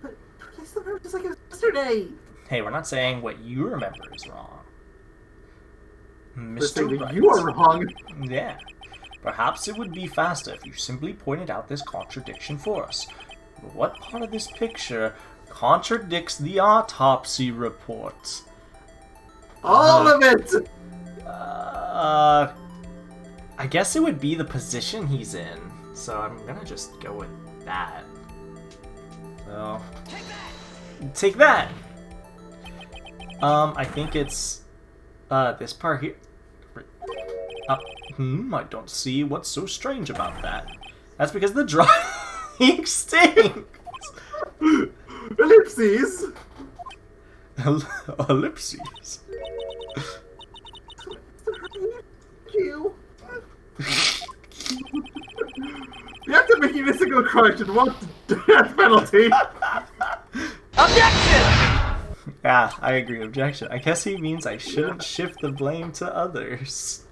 But I still remember just like it was yesterday. Hey, we're not saying what you remember is wrong. We're saying Mr. that Wright. you are wrong. Yeah. Perhaps it would be faster if you simply pointed out this contradiction for us. But what part of this picture contradicts the autopsy report? All of it! I guess it would be the position he's in. So I'm gonna just go with that. So... Take that! I think it's... this part here. I don't see what's so strange about that. That's because the drawing stinks! Ellipses! Ellipses. You. You have to make a single crunch and want the death penalty. Objection! Yeah, I agree. Objection. I guess he means I shouldn't shift the blame to others.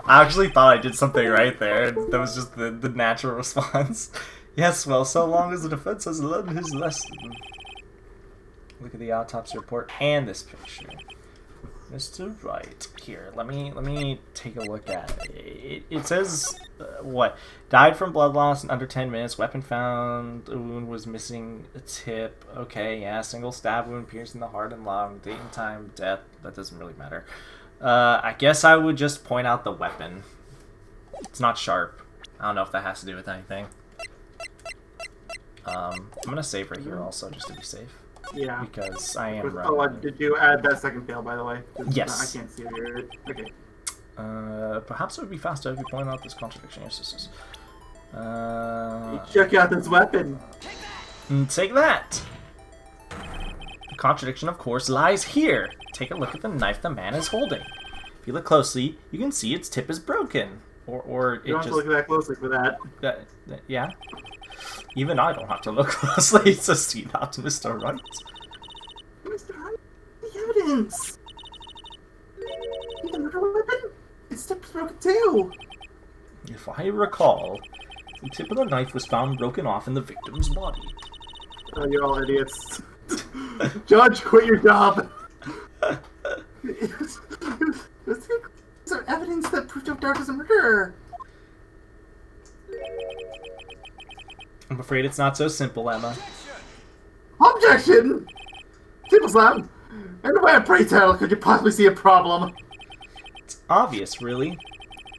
I actually thought I did something right there. That was just the natural response. Yes, well, so long as the defense has learned his lesson. Look at the autopsy report and this picture. Mr. Wright. Here, let me take a look at it. It says, what? Died from blood loss in under 10 minutes. Weapon found. The wound was missing a tip. Okay, yeah. Single stab wound piercing the heart and lung. Date and time, death. That doesn't really matter. I guess I would just point out the weapon. It's not sharp. I don't know if that has to do with anything. I'm gonna save right here also, just to be safe. Yeah. Because I am Oh, running. did you add that second fail, by the way? Yes. I can't see it. Okay. Perhaps it would be faster if you point out this contradiction. Yes. Check out this weapon. Take that! The contradiction, of course, lies here. Take a look at the knife the man is holding. If you look closely, you can see its tip is broken. Or it You don't have just... to look that closely for that. Yeah? Even I don't have to look closely to see that, Mr. Wright. Mr. Wright, the evidence! The murder weapon? Its tip is broken too! If I recall, the tip of the knife was found broken off in the victim's body. Oh, you're all idiots. Judge, quit your job! These are evidence that proved Yogaidr is a murderer! I'm afraid it's not so simple, Emma. Objection! Simple Slam! And where, pray tell, could you possibly see a problem? It's obvious, really.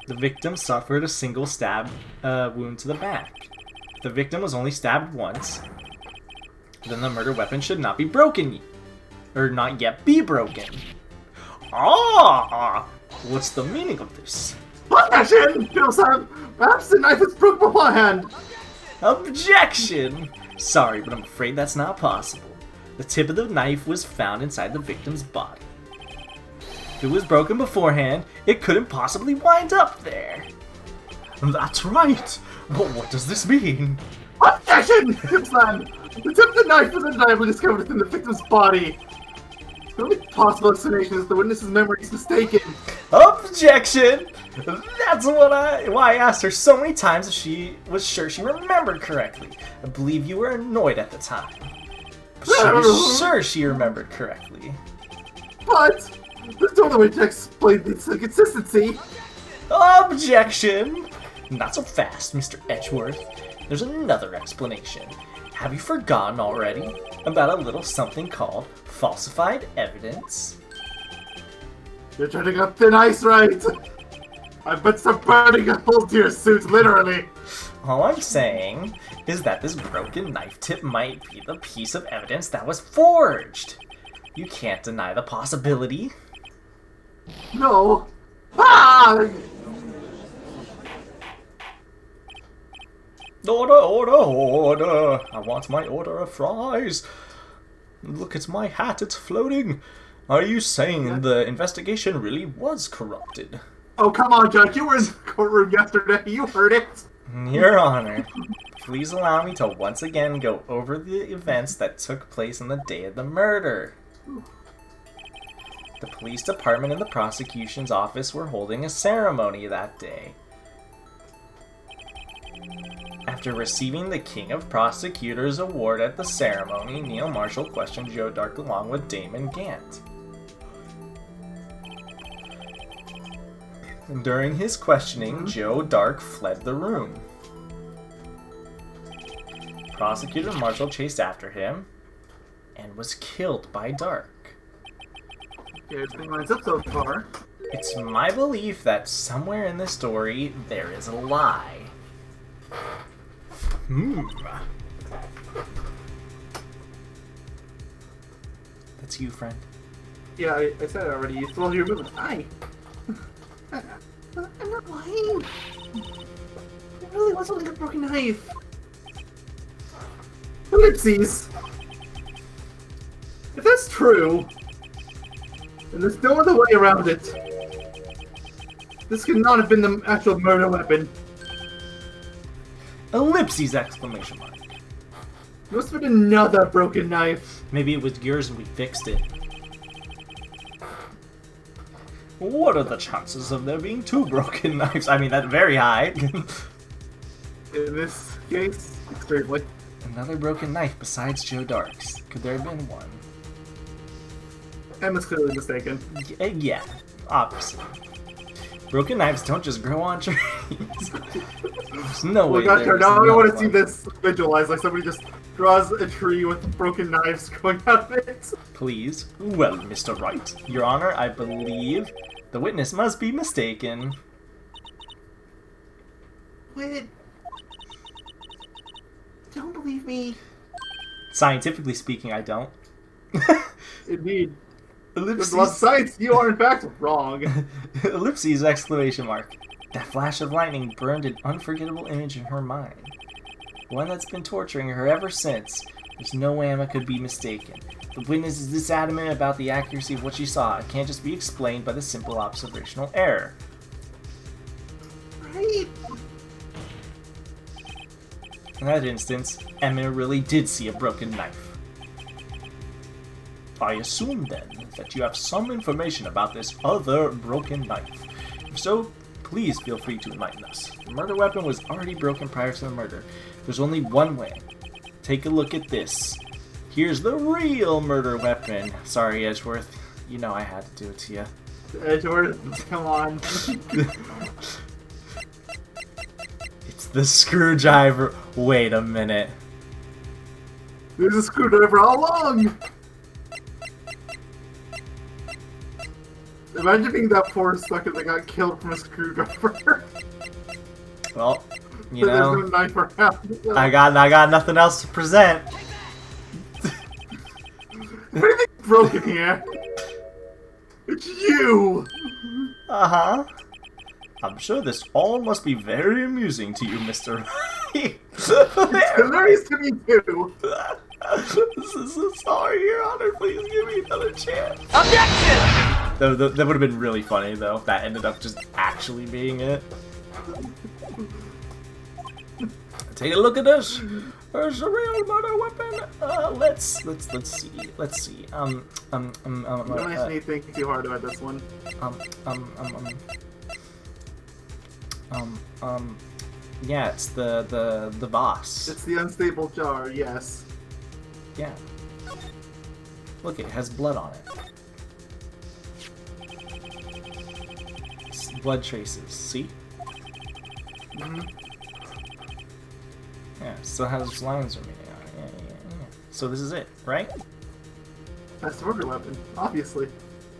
The victim suffered a single stab wound to the back. If the victim was only stabbed once, then the murder weapon should not be broken. Or not yet be broken. Ah! What's the meaning of this? Objection! Simple Slam! Perhaps the knife is broken beforehand! Objection! Sorry, but I'm afraid that's not possible. The tip of the knife was found inside the victim's body. If If it was broken beforehand, it couldn't possibly wind up there. That's right. But what does this mean? Objection! Slam! The tip of the knife was undeniably discovered within the victim's body. The only possible explanation is the witness's memory is mistaken. Objection! That's why I asked her so many times if she was sure she remembered correctly. I believe you were annoyed at the time. But she was sure she remembered correctly. But there's no other way to explain this inconsistency. Objection! Not so fast, Mr. Edgeworth. There's another explanation. Have you forgotten already about a little something called falsified evidence? You're turning up thin ice, right? I bet some burning holes to your suit, literally. All I'm saying is that this broken knife tip might be the piece of evidence that was forged. You can't deny the possibility. No. Ah! Order, order, order! I want my order of fries. Look at my hat, it's floating. Are you saying the investigation really was corrupted? Oh, come on, Judge. You were in the courtroom yesterday. You heard it. Your Honor, please allow me to once again go over the events that took place on the day of the murder. The police department and the prosecution's office were holding a ceremony that day. After receiving the King of Prosecutors award at the ceremony, Neil Marshall questioned Joe Dark along with Damon Gant. During his questioning, Joe Dark fled the room. Prosecutor Marshall chased after him and was killed by Dark. Okay, everything lines up so far. It's my belief that somewhere in this story there is a lie. That's you, friend. Yeah, I said it already. You told you were moving. Hi. I'm not lying. It really was only a broken knife. Ellipses. If that's true, then there's no other way around it. This could not have been the actual murder weapon. Ellipses! Exclamation mark. It must have been another broken knife. Maybe it was yours and we fixed it. What are the chances of there being two broken knives? I mean, that's very high. In this case, extremely. Another broken knife besides Joe Dark's. Could there have been one? Emma's clearly mistaken. Yeah, obviously. Broken knives don't just grow on trees. There's no way. Now I want to see one. this visualized, like somebody just draws a tree with broken knives growing out of it. Please. Well, Mr. Wright, Your Honor, I believe the witness must be mistaken. Wait. Don't believe me. Scientifically speaking, I don't. Indeed. Ellipses. There's a lot of science. You are in fact wrong. Ellipses! Exclamation mark. That flash of lightning burned an unforgettable image in her mind. One that's been torturing her ever since. There's no way Emma could be mistaken. The witness is this adamant about the accuracy of what she saw. It can't just be explained by the simple observational error. Right? In that instance, Emma really did see a broken knife. I assume, then, that you have some information about this other broken knife. If so, please feel free to enlighten us. The murder weapon was already broken prior to the murder. There's only one way. Take a look at this. Here's the real murder weapon. Sorry, Edgeworth. You know I had to do it to you. Edgeworth, come on. It's the screwdriver. Wait a minute. There's a screwdriver all along. Imagine being that poor sucker that got killed from a screwdriver. Well, you There's know, no knife around. I got nothing else to present. Everything's broken here. It's you. Uh-huh. I'm sure this all must be very amusing to you, Mr. Wright. It's hilarious to me too. This is so sorry, Your Honor. Please give me another chance. Objection! That would have been really funny, though, if that ended up just actually being it. Take a look at this. There's a real murder weapon. Let's see. Don't ask me to think too hard about this one. Yeah, it's the boss. It's the unstable jar, yes. Yeah. Look, it has blood on it. It's blood traces, see? Mm-hmm. Yeah, still has lines remaining on it. Yeah. So this is it, right? That's the murder weapon, obviously.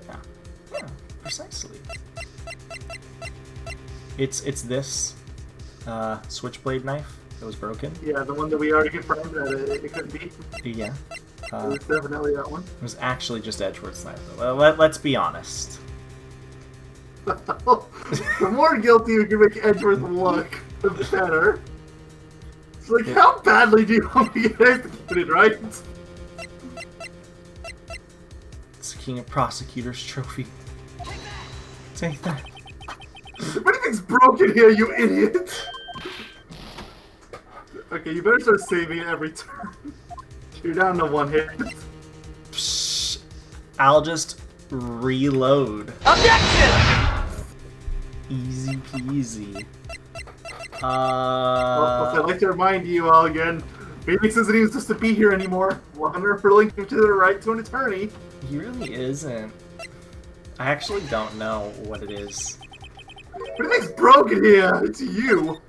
Yeah, precisely. It's this switchblade knife that was broken. Yeah, the one that we already confirmed that it could be. Yeah. It was definitely that one. It was actually just Edgeworth's knife. Let's be honest. The more guilty you can make Edgeworth look, the better. It's like, how badly do you want me to get executed, right? It's the King of Prosecutors trophy. Take that. If anything's broken here, you idiot! Okay, you better start saving it every turn. You're down to one hit. Psh, I'll just reload. Objection! Easy peasy. I'd like to remind you all again, Phoenix isn't even supposed to be here anymore. 100 relinquished to the right to an attorney. He really isn't. I actually don't know what it is. Everything's broken here. It's you.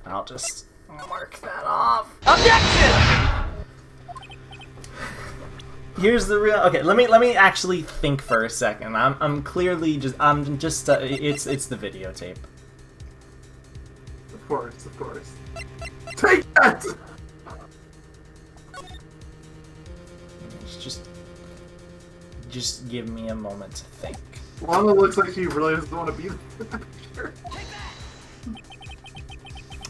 I'll just mark that off. Objection! Here's the real. Okay, let me actually think for a second. I'm clearly just it's the videotape. Of course. Take that. Just give me a moment to think. Lana looks like she really doesn't want to be the picture.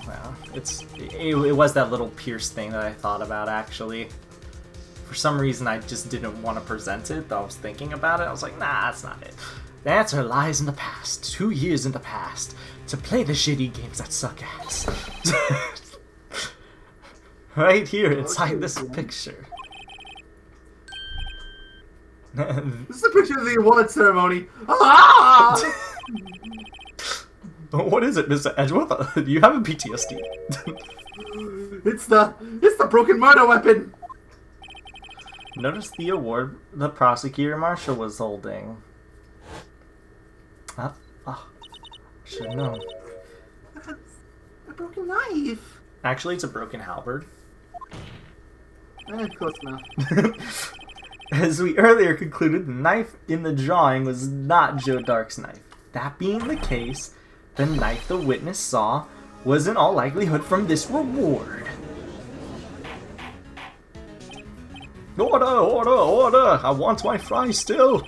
Well, it was that little Pierce thing that I thought about, actually. For some reason, I just didn't want to present it, though I was thinking about it. I was like, nah, that's not it. The answer lies in the past. 2 years in the past. To play the shitty games that suck ass. Right here, inside this picture. This is a picture of the award ceremony. Ah! What is it, Mr. Edgeworth? Do you have a PTSD? It's the broken murder weapon. Notice the award the prosecutor Marshall was holding. Should have known. That's a broken knife. Actually, it's a broken halberd. Close enough. As we earlier concluded, the knife in the drawing was not Joe Dark's knife. That being the case, the knife the witness saw was in all likelihood from this reward. Order! I want my fries still!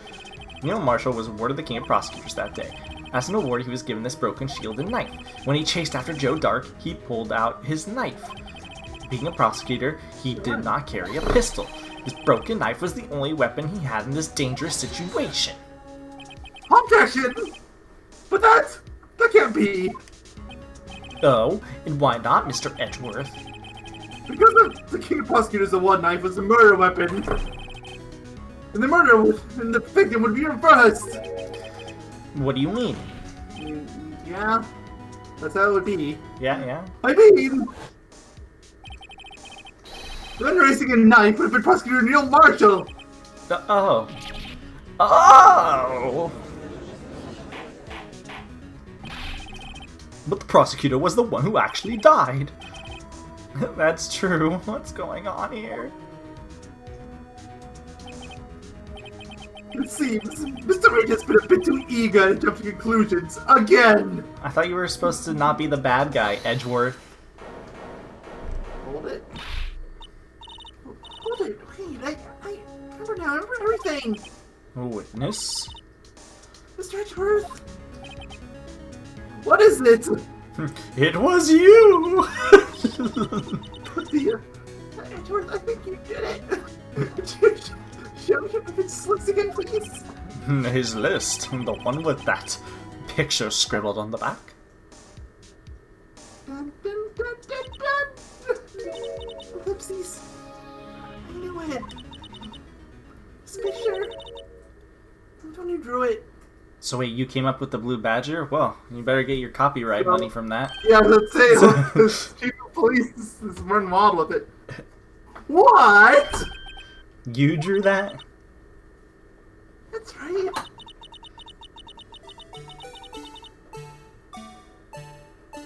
Neil Marshall was awarded the King of Prosecutors that day. As an award, he was given this broken shield and knife. When he chased after Joe Dark, he pulled out his knife. Being a prosecutor, he did not carry a pistol. His broken knife was the only weapon he had in this dangerous situation. Objection! But that can't be. Oh, and why not, Mr. Edgeworth? Because the King of Prosecutors' award knife was a murder weapon. And the victim would be reversed. What do you mean? Yeah, that's how it would be. Yeah? I mean, when raising a knife would have been Prosecutor Neil Marshall. Oh! But the prosecutor was the one who actually died. That's true. What's going on here? It seems Mr. Wright has been a bit too eager to jump to conclusions again. I thought you were supposed to not be the bad guy, Edgeworth. Hold it. Wait, I remember now. I remember everything. A witness? Mr. Edgeworth. What is it? It was you! Edgeworth, I think you did it. show me if it's looks again, please. His list, the one with that picture scribbled on the back. Dun, dun, dun, dun, dun. Ellipses. I knew it. This picture. I'm the one who drew it. So wait, you came up with the blue badger? Well, you better get your copyright money from that. Yeah, let's say the chief of police is more involved with it. What? You drew that? That's right.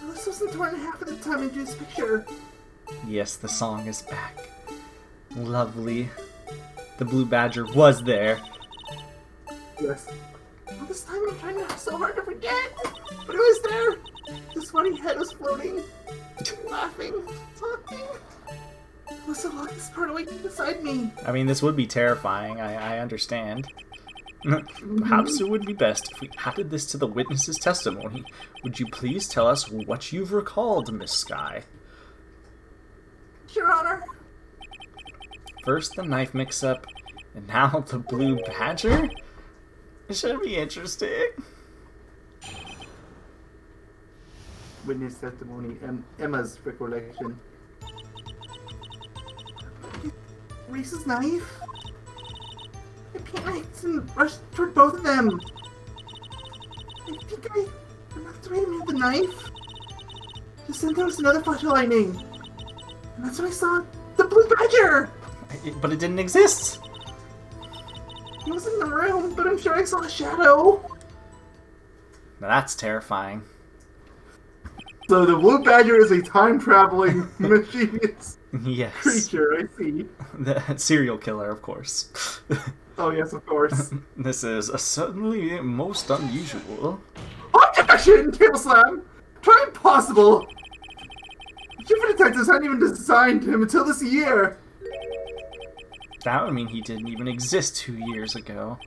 This wasn't torn in half at the time I drew this picture. Yes, the song is back. Lovely. The blue badger was there. Yes. All this time I'm trying so hard to forget, but it was there. This funny head was floating, laughing, talking. I must have locked this part away beside me. I mean, this would be terrifying, I understand. Perhaps it would be best if we added this to the witness's testimony. Would you please tell us what you've recalled, Miss Sky? Your Honor. First the knife mix-up, and now the blue badger? It should be interesting. Witness testimony, Emma's recollection. Reese's knife? I panicked and rushed toward both of them. I think I knocked away him with the knife. Just then there was another flash of lightning. And that's when I saw the blue badger! But it didn't exist! He was in the room, but I'm sure I saw a shadow. Now that's terrifying. So the blue badger is a time-traveling mischievous Yes. creature, I see. The serial killer, of course. Oh yes, of course. This is certainly most unusual. Objection! Tail slam! Try impossible! The chief of detectives hadn't even designed him until this year. That would mean he didn't even exist 2 years ago.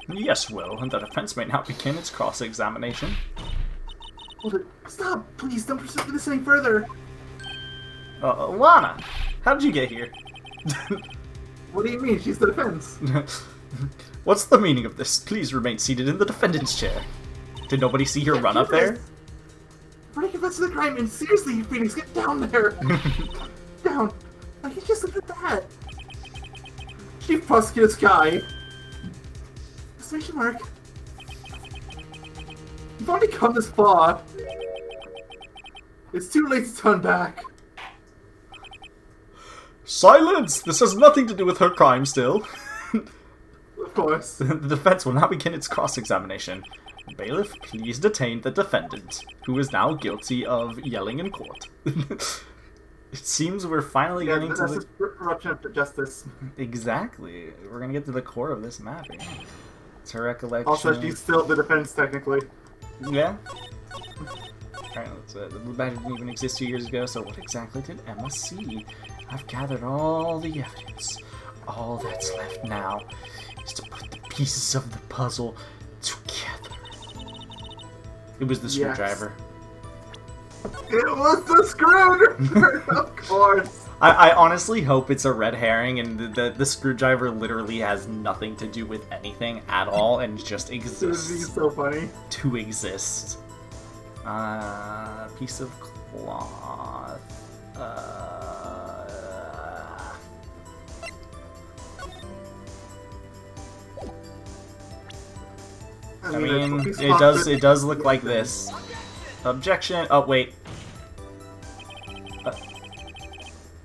Yes, well, and the defense may now begin its cross-examination. Hold it. Stop! Please don't pursue this any further. Lana, how did you get here? What do you mean? She's the defense. What's the meaning of this? Please remain seated in the defendant's chair. Did nobody see her run up there? What confess to the crime, and seriously, Phoenix, get down there! Down! I can just look at that! Chief Prosecutor Sky! Exclamation mark. You've already come this far. It's too late to turn back. Silence! This has nothing to do with her crime still. Of course. The defense will now begin its cross-examination. Bailiff, please detain the defendant, who is now guilty of yelling in court. It seems we're finally getting to the... corruption of justice. Exactly. We're gonna get to the core of this matter. It's her recollection... Also, she's still the defense, technically. Yeah? Alright, the blue badger didn't even exist 2 years ago, so what exactly did Emma see? I've gathered all the evidence. All that's left now is to put the pieces of the puzzle together. It was the screwdriver. It was the screwdriver, of course. I honestly hope it's a red herring and the screwdriver literally has nothing to do with anything at all and just This would be exists so funny. to exist. Piece of cloth. I mean, it does look like this. Objection. Oh wait.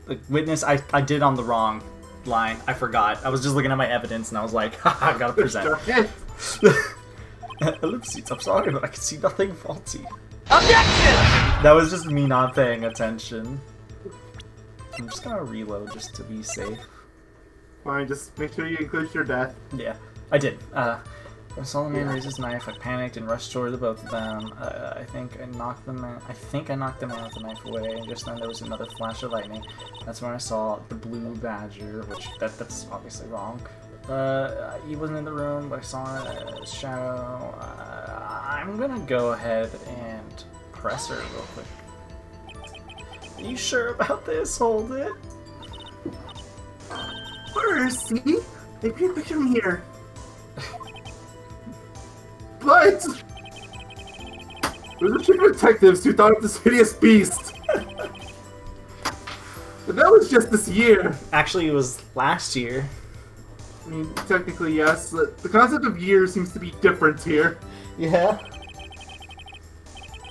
The witness, I did on the wrong line. I forgot. I was just looking at my evidence and I was like, haha, I gotta present. Ellipses, I'm sorry, but I can see nothing faulty. Objection! That was just me not paying attention. I'm just gonna reload just to be safe. Fine, just make sure you include your death. Yeah, I did. I saw the man raise his knife. I panicked and rushed toward the both of them. I think I knocked the man. I think I knocked the man with the knife away. And just then there was another flash of lightning. That's when I saw the blue badger, which that's obviously wrong. He wasn't in the room, but I saw a shadow. I'm gonna go ahead and press her real quick. Are you sure about this? Hold it. Percy, They painted a picture of me here. But there's a team of detectives who thought of this hideous beast. But that was just this year. Actually, it was last year. I mean, technically, yes. The concept of years seems to be different here. Yeah.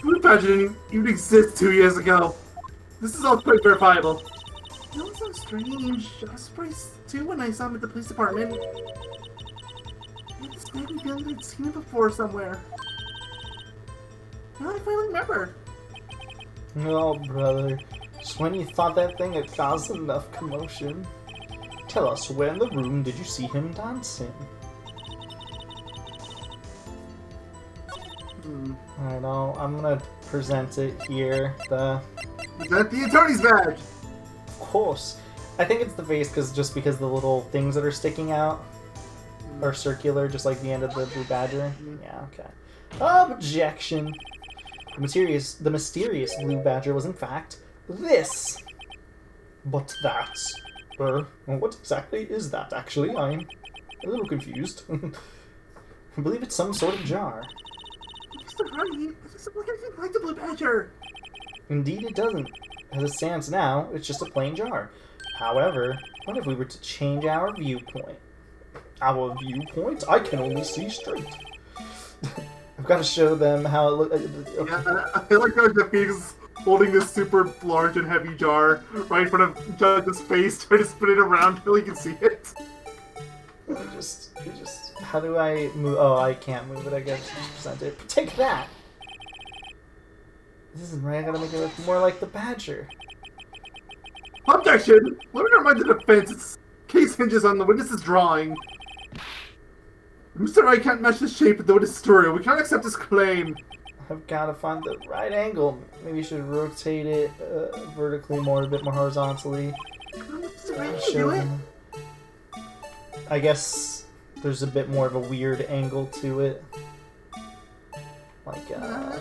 Blue Badger didn't even exist 2 years ago. This is all quite verifiable. That was so strange. I was surprised too when I saw him at the police department. I had this nagging feeling that I'd seen him before somewhere. Now I finally remember. Oh, brother. Just when you thought that thing had caused enough commotion. Tell us, where in the room did you see him dancing? I know, I'm gonna present it here. Is that the attorney's badge? Of course. I think it's the face because the little things that are sticking out are circular, just like the end of the blue badger. Yeah, okay. Objection. The mysterious blue badger was in fact this. But that's... what exactly is that, actually? I'm a little confused. I believe it's some sort of jar. Mr. Wright, it doesn't look anything like the blue badger. Indeed it doesn't. As it stands now, it's just a plain jar. However, what if we were to change our viewpoint? Our viewpoint? I can only see straight. I've got to show them how it looks. Okay. Yeah, I like how the Phoenix holding this super large and heavy jar right in front of Judge's face, trying to spin it around until he can see it. How do I move? Oh, I can't move it, I guess. Just present it. Take that! This isn't right, I gotta make it look more like the badger. Objection! Let me remind the defense, its case hinges on the witness's drawing. Mr. Wright can't match the shape of the witness's story. We cannot accept his claim. I've gotta find the right angle. Maybe you should rotate it vertically more, a bit more horizontally. Mr. Wright, Show do it. them. I guess there's a bit more of a weird angle to it. Like, No.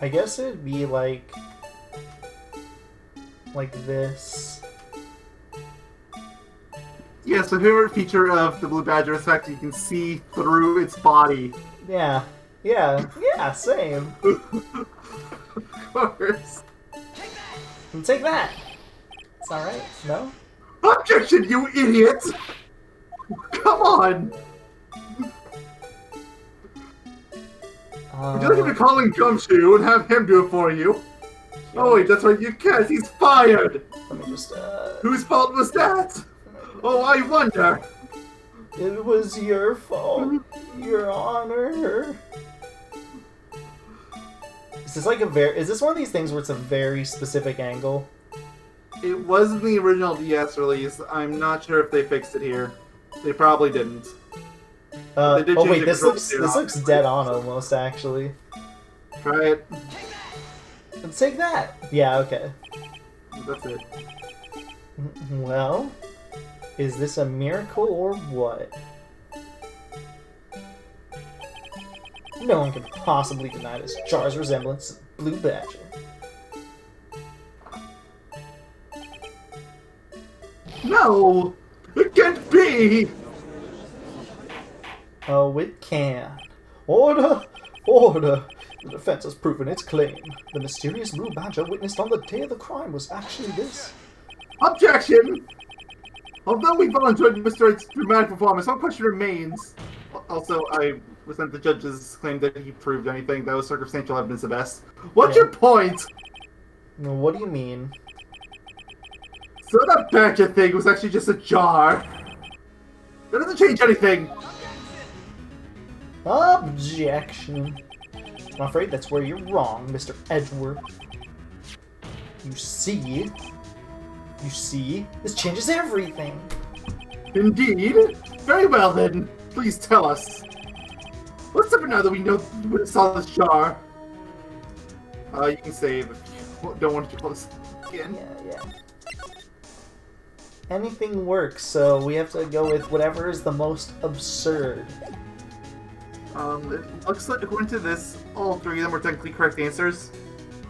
I guess it'd be like this. Yes, my favorite feature of the blue badger is the fact that you can see through its body. Yeah, same. Of course. And take that. It's all right. No. Objection, you idiot! Come on! Would you like him to call in Gumshoe and have him do it for you? Oh wait, that's right, you can't. He's fired! Let me just, Whose fault was that? Oh, I wonder. It was your fault, Your Honor. Is this like is this one of these things where it's a very specific angle? It wasn't the original DS release. I'm not sure if they fixed it here. They probably didn't. They did oh change wait, the this controls looks here, dead on almost actually. Try it. Let's take that. Yeah, okay. That's it. Well, is this a miracle or what? No one can possibly deny this jar's resemblance to Blue Badger. No! It can't be! Oh, it can. Order! Order! The defense has proven its claim. The mysterious Blue Badger witnessed on the day of the crime was actually this. Objection! Although we volunteered Mr. Wright's dramatic performance, one question remains. Also, I resent the judge's claim that he proved anything. That was circumstantial evidence at best. What's your point? Well, what do you mean? So that badger thing was actually just a jar. That doesn't change anything. Objection. I'm afraid that's where you're wrong, Mr. Edward. You see? This changes everything. Indeed. Very well then. Please tell us. What's up now that we know we saw this jar? You can save if you don't want to close again. Yeah. Anything works, so we have to go with whatever is the most absurd. It looks like, according to this, all three of them were technically correct answers.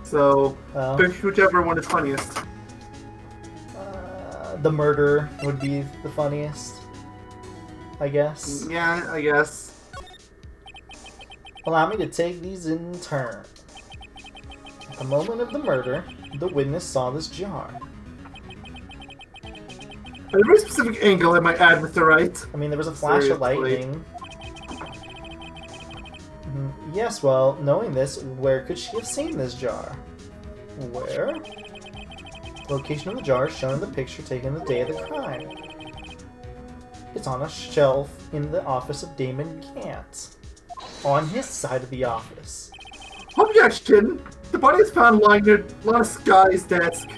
So, pick whichever one is funniest. The murder would be the funniest, I guess. Yeah, I guess. Allow me to take these in turn. At the moment of the murder, the witness saw this jar. At a very specific angle, I might add, Mr. Wright. I mean, there was a flash of lightning. Yes, well, knowing this, where could she have seen this jar? Where? Location of the jar is shown in the picture taken the day of the crime. It's on a shelf in the office of Damon Gant. On his side of the office. Objection! The body is found lying near Lana Sky's desk.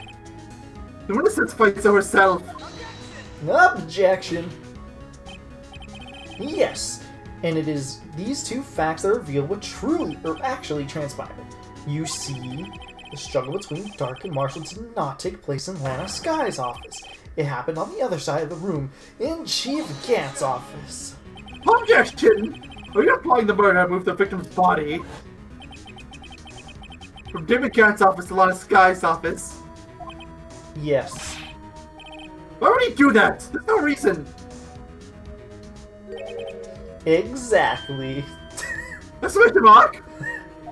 The witness testifies to herself. Objection! Yes, and it is these two facts that reveal what truly or actually transpired. You see, the struggle between Dark and Marshall did not take place in Lana Sky's office. It happened on the other side of the room, in Chief Gant's office. Objection! Are you applying the murder and move the victim's body from David Gant's office to Lana Sky's office? Yes. Why would he do that? There's no reason. Exactly. Exclamation mark!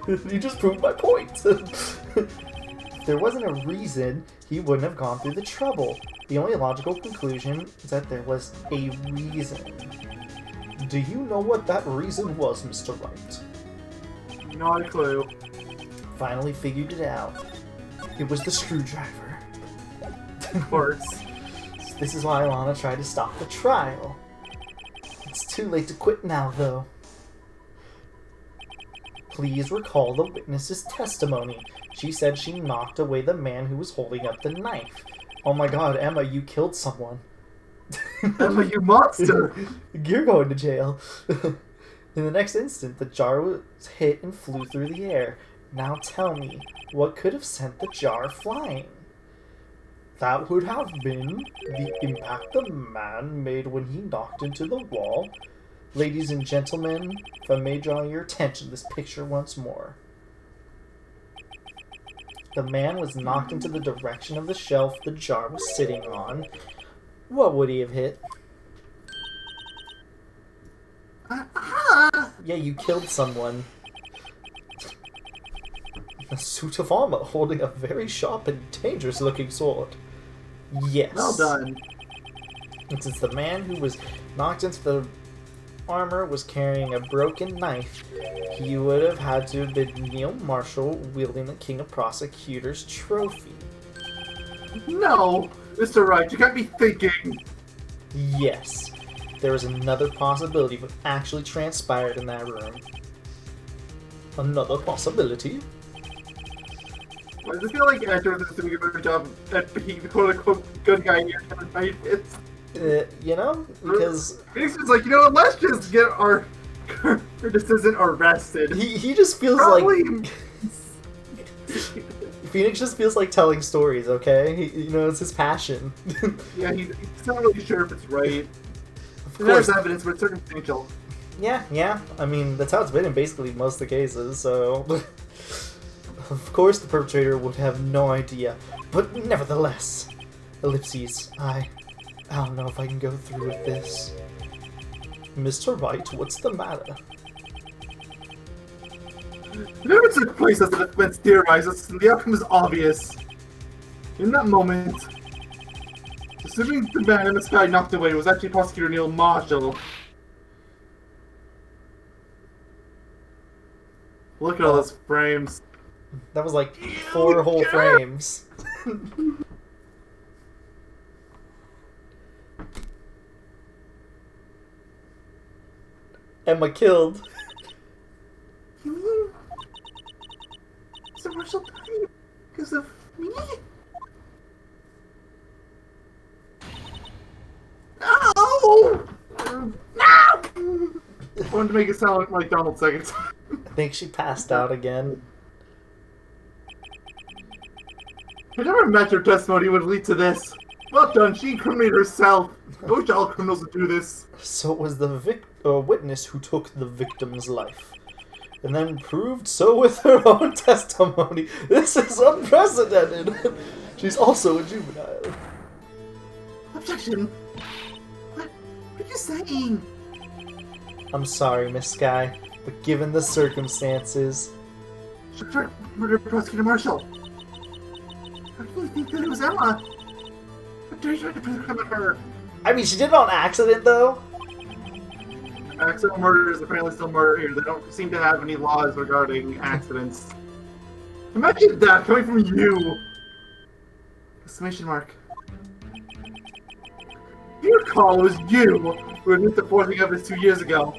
You just proved my point. If there wasn't a reason, he wouldn't have gone through the trouble. The only logical conclusion is that there was a reason. Do you know what that reason was, Mr. Wright? Not a clue. Finally figured it out. It was the screwdriver. Of course. This is why Lana tried to stop the trial. It's too late to quit now, though. Please recall the witness's testimony. She said she knocked away the man who was holding up the knife. Oh my god, Emma, you killed someone. Emma, you monster! You're going to jail. In the next instant, the jar was hit and flew through the air. Now tell me, what could have sent the jar flying? That would have been the impact the man made when he knocked into the wall. Ladies and gentlemen, if I may draw your attention to this picture once more. The man was knocked into the direction of the shelf the jar was sitting on. What would he have hit? Yeah, you killed someone. A suit of armor holding a very sharp and dangerous looking sword. Yes. Well done. And since the man who was knocked into the armor was carrying a broken knife, he would have had to have been Neil Marshall wielding the King of Prosecutors trophy. No! Mr. Wright, you can't be thinking! Yes. There was another possibility of what actually transpired in that room. Another possibility? I just feel like actors are doing a better job at being the quote-unquote good guy here. Right? It's... You know? Because... Phoenix is like, you know what, let's just get our criticism arrested. He just feels Probably... like... Phoenix just feels like telling stories, okay? It's his passion. Yeah, he's not really sure if it's right. Of There's course. evidence, but it's circumstantial. Yeah. I mean, that's how it's been in basically most of the cases, so... Of course the perpetrator would have no idea, but nevertheless... Ellipses, I don't know if I can go through with this. Mr. Wright, what's the matter? The evidence took place as the defense theorizes, and the outcome is obvious. In that moment, assuming the man in the sky knocked away was actually Prosecutor Neil Marshall. Look at all those frames. That was like 4 whole frames. Emma killed. So Marshall died because of me? No! No! I wanted to make it sound like Donald Seconds. I think she passed out again. I never imagined your testimony would lead to this. Well done, she incriminated herself. I wish all criminals would do this. So it was the witness who took the victim's life, and then proved so with her own testimony. This is unprecedented. She's also a juvenile. Objection. What are you saying? I'm sorry, Miss Sky, but given the circumstances... She murdered Prosecutor Marshall. How can you think that it was Emma? How dare you try to put the crime on her? I mean, she did it on accident, though. Accidental murder is apparently still murder here. They don't seem to have any laws regarding accidents. Imagine that coming from you! Exclamation mark. You recall it was you who admitted the forging evidence 2 years ago.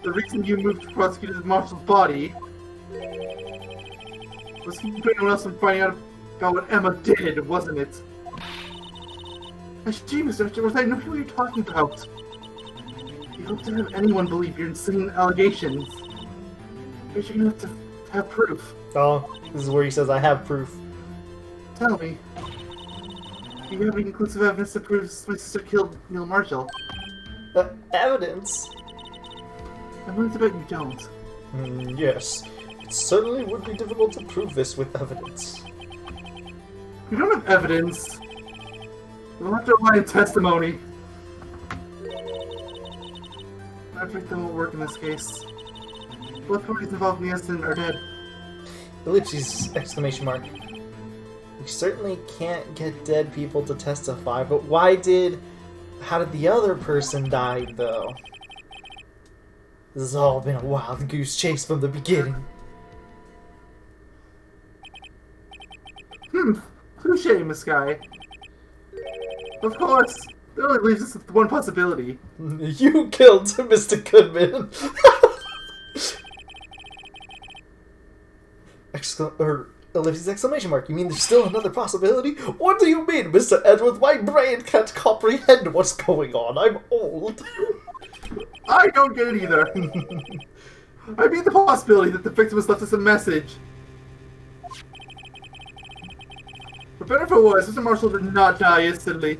The reason you moved to prosecute Marshall's body was to keep anyone else from finding out about what Emma did, wasn't it? Gee, Mr. Edgeworth, I know what you're talking about. You hope to have anyone believe your insane allegations. But you're gonna have to have proof. Oh, this is where he says, I have proof. Tell me. Do you have any conclusive evidence that proves my sister killed Neil Marshall? Evidence? I'm willing to bet you don't. Yes. It certainly would be difficult to prove this with evidence. We don't have evidence. We'll have to rely on testimony. I think that won't work in this case. Both parties involved in the incident are dead. Ellipses! Exclamation mark. We certainly can't get dead people to testify, but how did the other person die, though? This has all been a wild goose chase from the beginning. Touche, Miss Sky. Of course, that only leaves us with one possibility. You killed Mr. Goodman! Ellipses! Exclamation mark. You mean there's still another possibility? What do you mean, Mr. Edward? My brain can't comprehend what's going on. I'm old. I don't get it either. I mean the possibility that the victim has left us a message. For better or for worse, Mr. Marshall did not die instantly.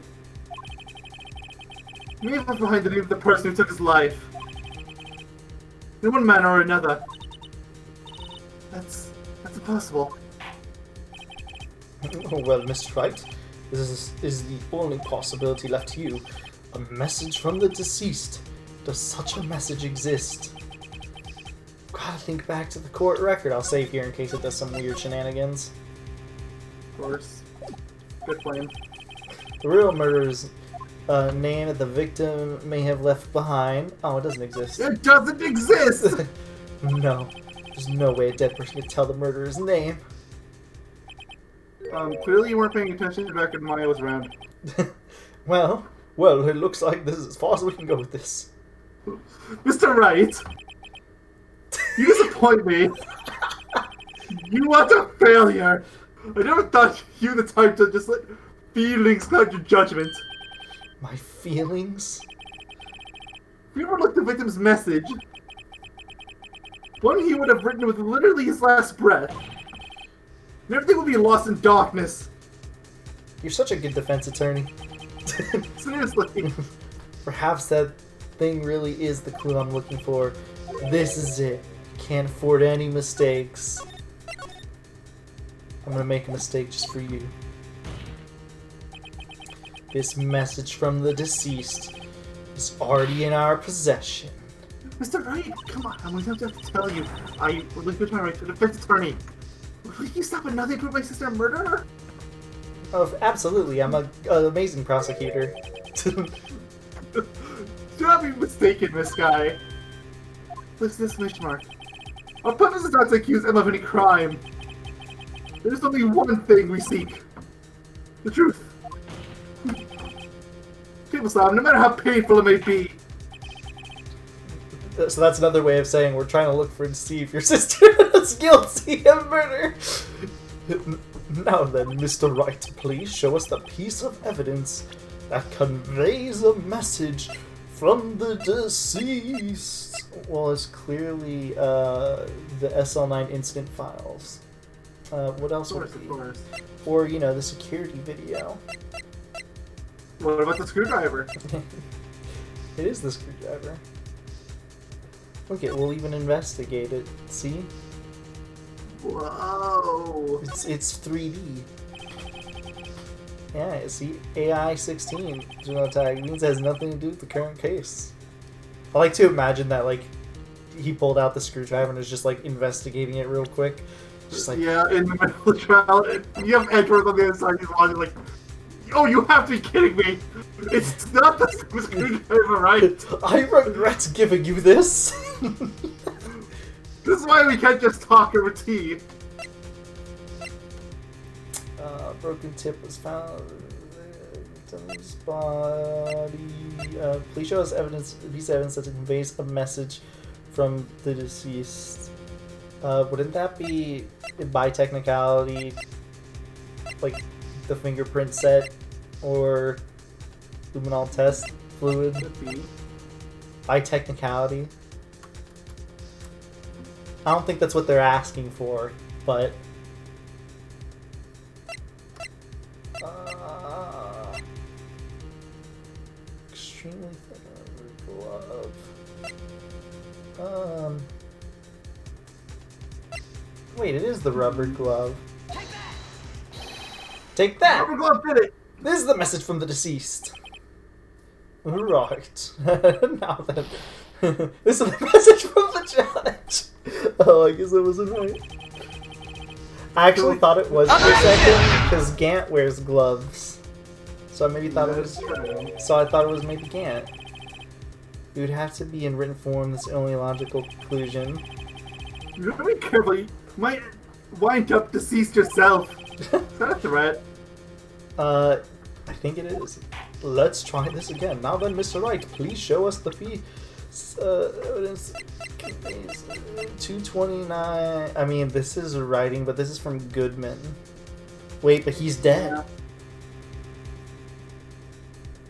He may have left behind the name of the person who took his life. In one manner or another. That's impossible. Oh, well, Mr. Wright, this is the only possibility left to you. A message from the deceased. Does such a message exist? Gotta think back to the court record. I'll save here in case it does some weird shenanigans. Of course. Good plan. The real murderer's name that the victim may have left behind. Oh, it doesn't exist. It doesn't exist! No. There's no way a dead person could tell the murderer's name. Clearly you weren't paying attention back when I was around. Well, it looks like this is as far as we can go with this. Mr. Wright! You disappoint me! You are a failure! I never thought you the type to just let feelings cloud your judgment. My feelings? If you overlooked the victim's message, one he would have written with literally his last breath, and everything would be lost in darkness. You're such a good defense attorney. Seriously. Perhaps that thing really is the clue I'm looking for. This is it. Can't afford any mistakes. I'm gonna make a mistake just for you. This message from the deceased is already in our possession. Mr. Wright, come on, I'm going to have to tell you. I relinquish my right to defense attorney. Will you stop and nothing prove my sister a murderer? Oh, absolutely. I'm an amazing prosecutor. Do not be mistaken, Miss Sky. Listen to this mission mark. Our purpose is not to accuse Emma of any crime. There's only one thing we seek. The truth. Table slam, no matter how painful it may be. So that's another way of saying we're trying to look for and see if your sister is guilty of murder. Now then, Mr. Wright, please show us the piece of evidence that conveys a message from the deceased. Well, it's clearly the SL9 incident files. What else would it be? Or, the security video. What about the screwdriver? It is the screwdriver. Look, it will even investigate it. See? Whoa. It's 3D. Yeah, see? AI 16. Do not tag. Means it has nothing to do with the current case. I like to imagine that, like, he pulled out the screwdriver and was just, like, investigating it real quick. Just like, Yeah, in the middle of the trial, you have Edward on the other side, he's watching like, oh, you have to be kidding me! It's not the same screwdriver, right? I regret giving you this! This is why we can't just talk over tea. Broken tip was found in the victim's body. Please show us evidence, a piece of evidence that conveys a message from the deceased. Wouldn't that be, by technicality, like the fingerprint set or luminol test fluid? By technicality. I don't think that's what they're asking for, but extremely thin rubber glove. Wait, it is the rubber glove. Take that! Rubber glove did it! This is the message from the deceased. Right. Now then. This is the message from the judge. Oh, I guess I wasn't right. I actually thought it was for a second, because Gant wears gloves. So I maybe thought it was... So I thought it was maybe Gant. It would have to be in written form, that's the only logical conclusion. You gotta be careful, you might wind up deceased yourself. Is that a threat? I think it is. Let's try this again. Now then, Mr. Wright, please show us the fee. Evidence conveys 229. I mean, this is writing, but this is from Goodman. Wait, but he's dead. Yeah.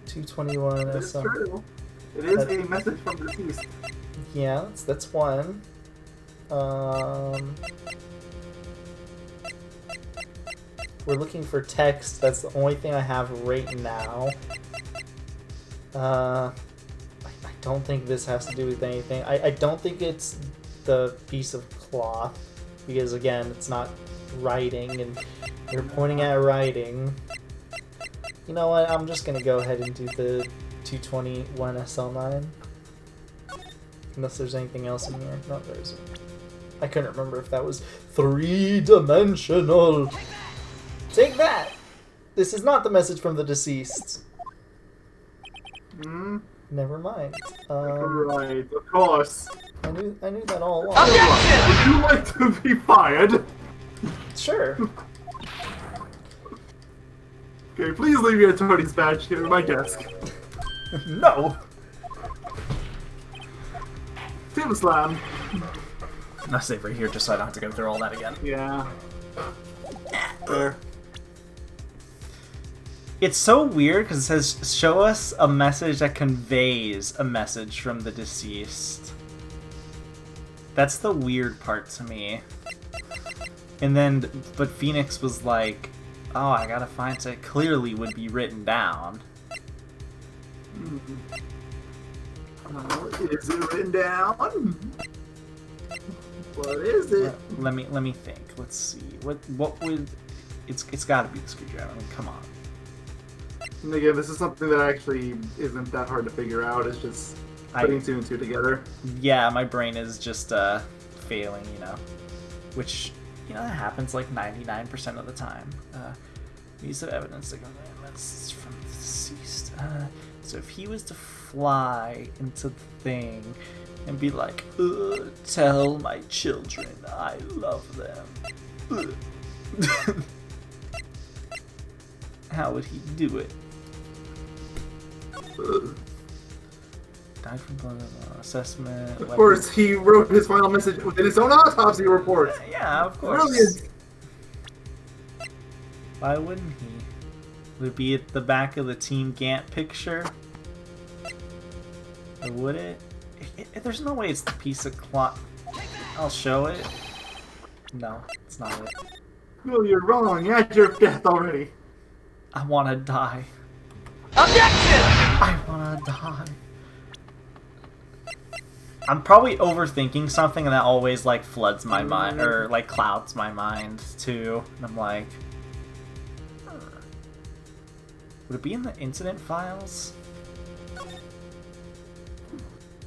221. It's true. It is a message from the deceased. Yeah, that's one. We're looking for text. That's the only thing I have right now. I don't think this has to do with anything. I don't think it's the piece of cloth, because again, it's not writing, and you're pointing at writing. You know what? I'm just gonna go ahead and do the 221 SL9. Unless there's anything else in here. No, there isn't. I couldn't remember if that was 3-dimensional. Take that! This is not the message from the deceased. Hmm? Never mind. Right, of course. I knew that all along. Would you like to be fired? Sure. Okay, please leave your attorney's badge here at my desk. No! Tim Slam. I'll save right here just so I don't have to go through all that again. Yeah. There. It's so weird because it says, show us a message that conveys a message from the deceased. That's the weird part to me. And then, but Phoenix was like, oh, I gotta find so it clearly would be written down. Is it written down? What is it? Let me think. Let's see. What would it's gotta be the screwdriver. I mean, come on. And again, this is something that actually isn't that hard to figure out. It's just putting two and two together. Yeah, my brain is just failing, you know. Which, you know, that happens like 99% of the time. Piece of evidence that that's from the deceased. So if he was to fly into the thing and be like, tell my children I love them. How would he do it? Died from blood assessment. Of course, he wrote his final message within his own autopsy report. Yeah, of course. Brilliant. Why wouldn't he? Would it be at the back of the Team Gant picture? Or would it? There's no way it's the piece of cloth. I'll show it. No, it's not it. No, you're wrong. You had your death already. I want to die. Objection! gonna die. I'm probably overthinking something, and that always like floods my mind or like clouds my mind too. And I'm like, would it be in the incident files?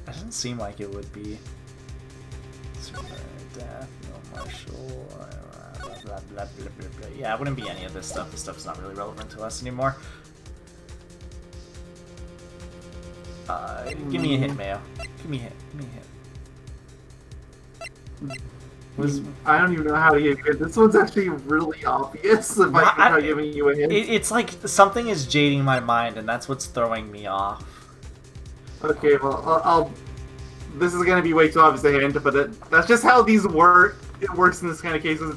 It doesn't seem like it would be. Death, no marshal, blah, blah, blah, blah, blah. Yeah, it wouldn't be any of this stuff. This stuff's not really relevant to us anymore. Give me a hit, Mayo. Give me a hit. Give me a hit. I don't even know how to give you a hit. This one's actually really obvious if I try giving you a hint. It's like something is jading my mind, and that's what's throwing me off. Okay, well, this is going to be way too obvious a hint, but that's just how these work. It works in this kind of cases.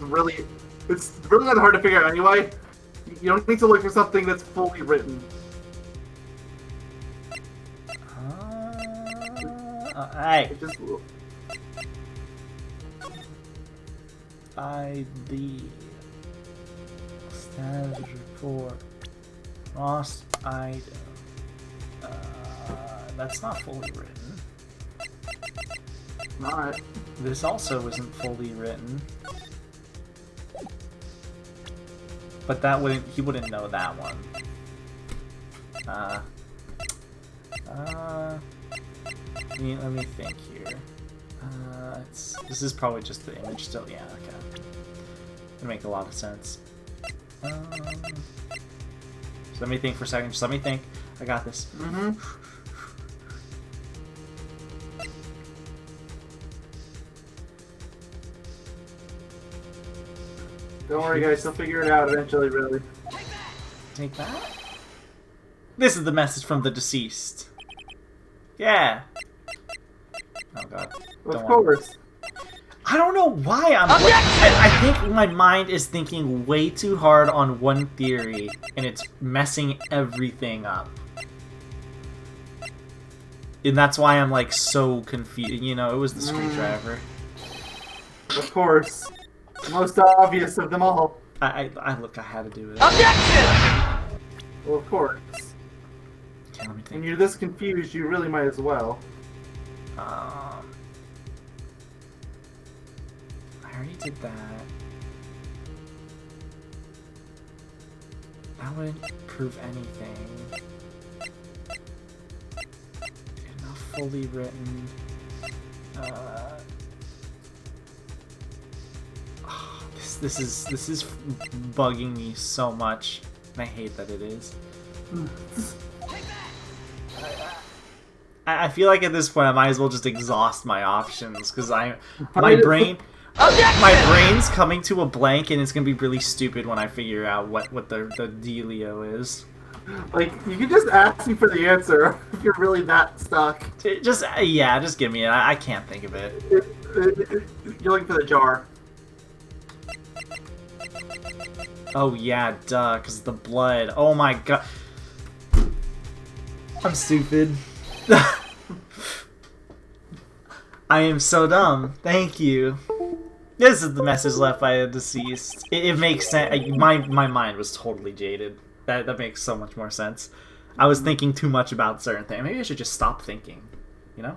It's really not hard to figure out anyway. You don't need to look for something that's fully written. Hey. It just... ID. Status report. Lost item. That's not fully written. Not. This also isn't fully written. But he wouldn't know that one. Let me think here. This is probably just the image still. Yeah, okay. It'll make a lot of sense. So let me think for a second. Just let me think. I got this. Mm-hmm. Don't worry, guys. They'll figure it out eventually, really. Take that? This is the message from the deceased. Yeah. Oh god. Of course. I don't know why I think my mind is thinking way too hard on one theory, and it's messing everything up. And that's why I'm like so confused. You know, it was the screwdriver. Of course. Most obvious of them all. I had to do it. Objection! Well, of course. Okay, let me think. When you're this confused, you really might as well. I already did that. That wouldn't prove anything. Not fully written. This is bugging me so much, and I hate that it is. I feel like at this point I might as well just exhaust my options because my brain's coming to a blank, and it's gonna be really stupid when I figure out what the dealio is. Like, you can just ask me for the answer if you're really that stuck. Just give me it. I can't think of it. You're looking for the jar. Oh yeah, duh, because the blood. Oh my god. I'm stupid. I am so dumb. Thank you. This is the message left by the deceased. It makes sense. My mind was totally jaded. That makes so much more sense. I was thinking too much about certain things. Maybe I should just stop thinking. You know?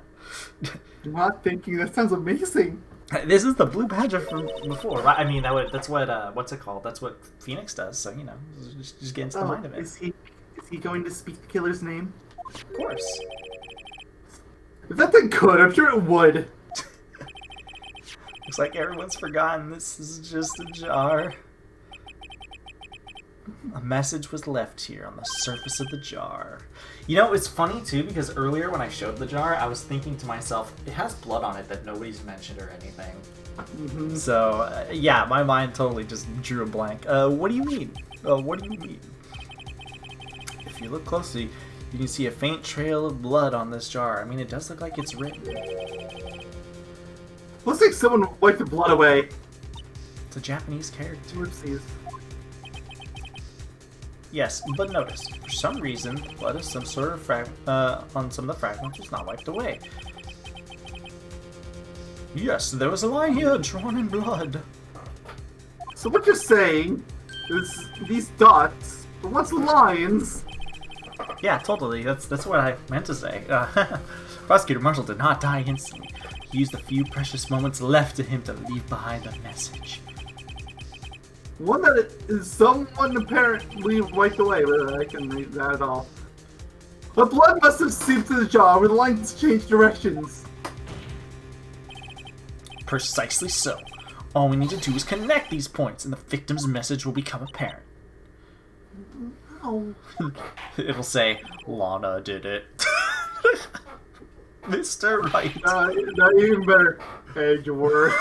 Not thinking. That sounds amazing. This is the blue badger from before. I mean, that's what what's it called? That's what Phoenix does. So you know, just get into the mind of it. Is he going to speak the killer's name? Of course. If that thing could, I'm sure it would. Looks like everyone's forgotten. This is just a jar. A message was left here on the surface of the jar. You know, it's funny too because earlier when I showed the jar, I was thinking to myself, it has blood on it that nobody's mentioned or anything. Mm-hmm. So, yeah, my mind totally just drew a blank. What do you mean? What do you mean? If you look closely, you can see a faint trail of blood on this jar. I mean, it does look like it's written. Looks like someone wiped the blood away. It's a Japanese character. Oopsies. Yes, but notice, for some reason, blood is some sort of on some of the fragments was not wiped away. Yes, there was a line here drawn in blood. So what you're saying is these dots are once lines yeah, totally. That's what I meant to say. Prosecutor Marshall did not die instantly. He used the few precious moments left to him to leave behind a message. One that is someone apparently wiped away, but I can read that at all. The blood must have seeped to the jaw where the lines changed directions. Precisely so. All we need to do is connect these points, and the victim's message will become apparent. Oh. It'll say, Lana did it. Mr. Wright. Not even better. Edgeworth.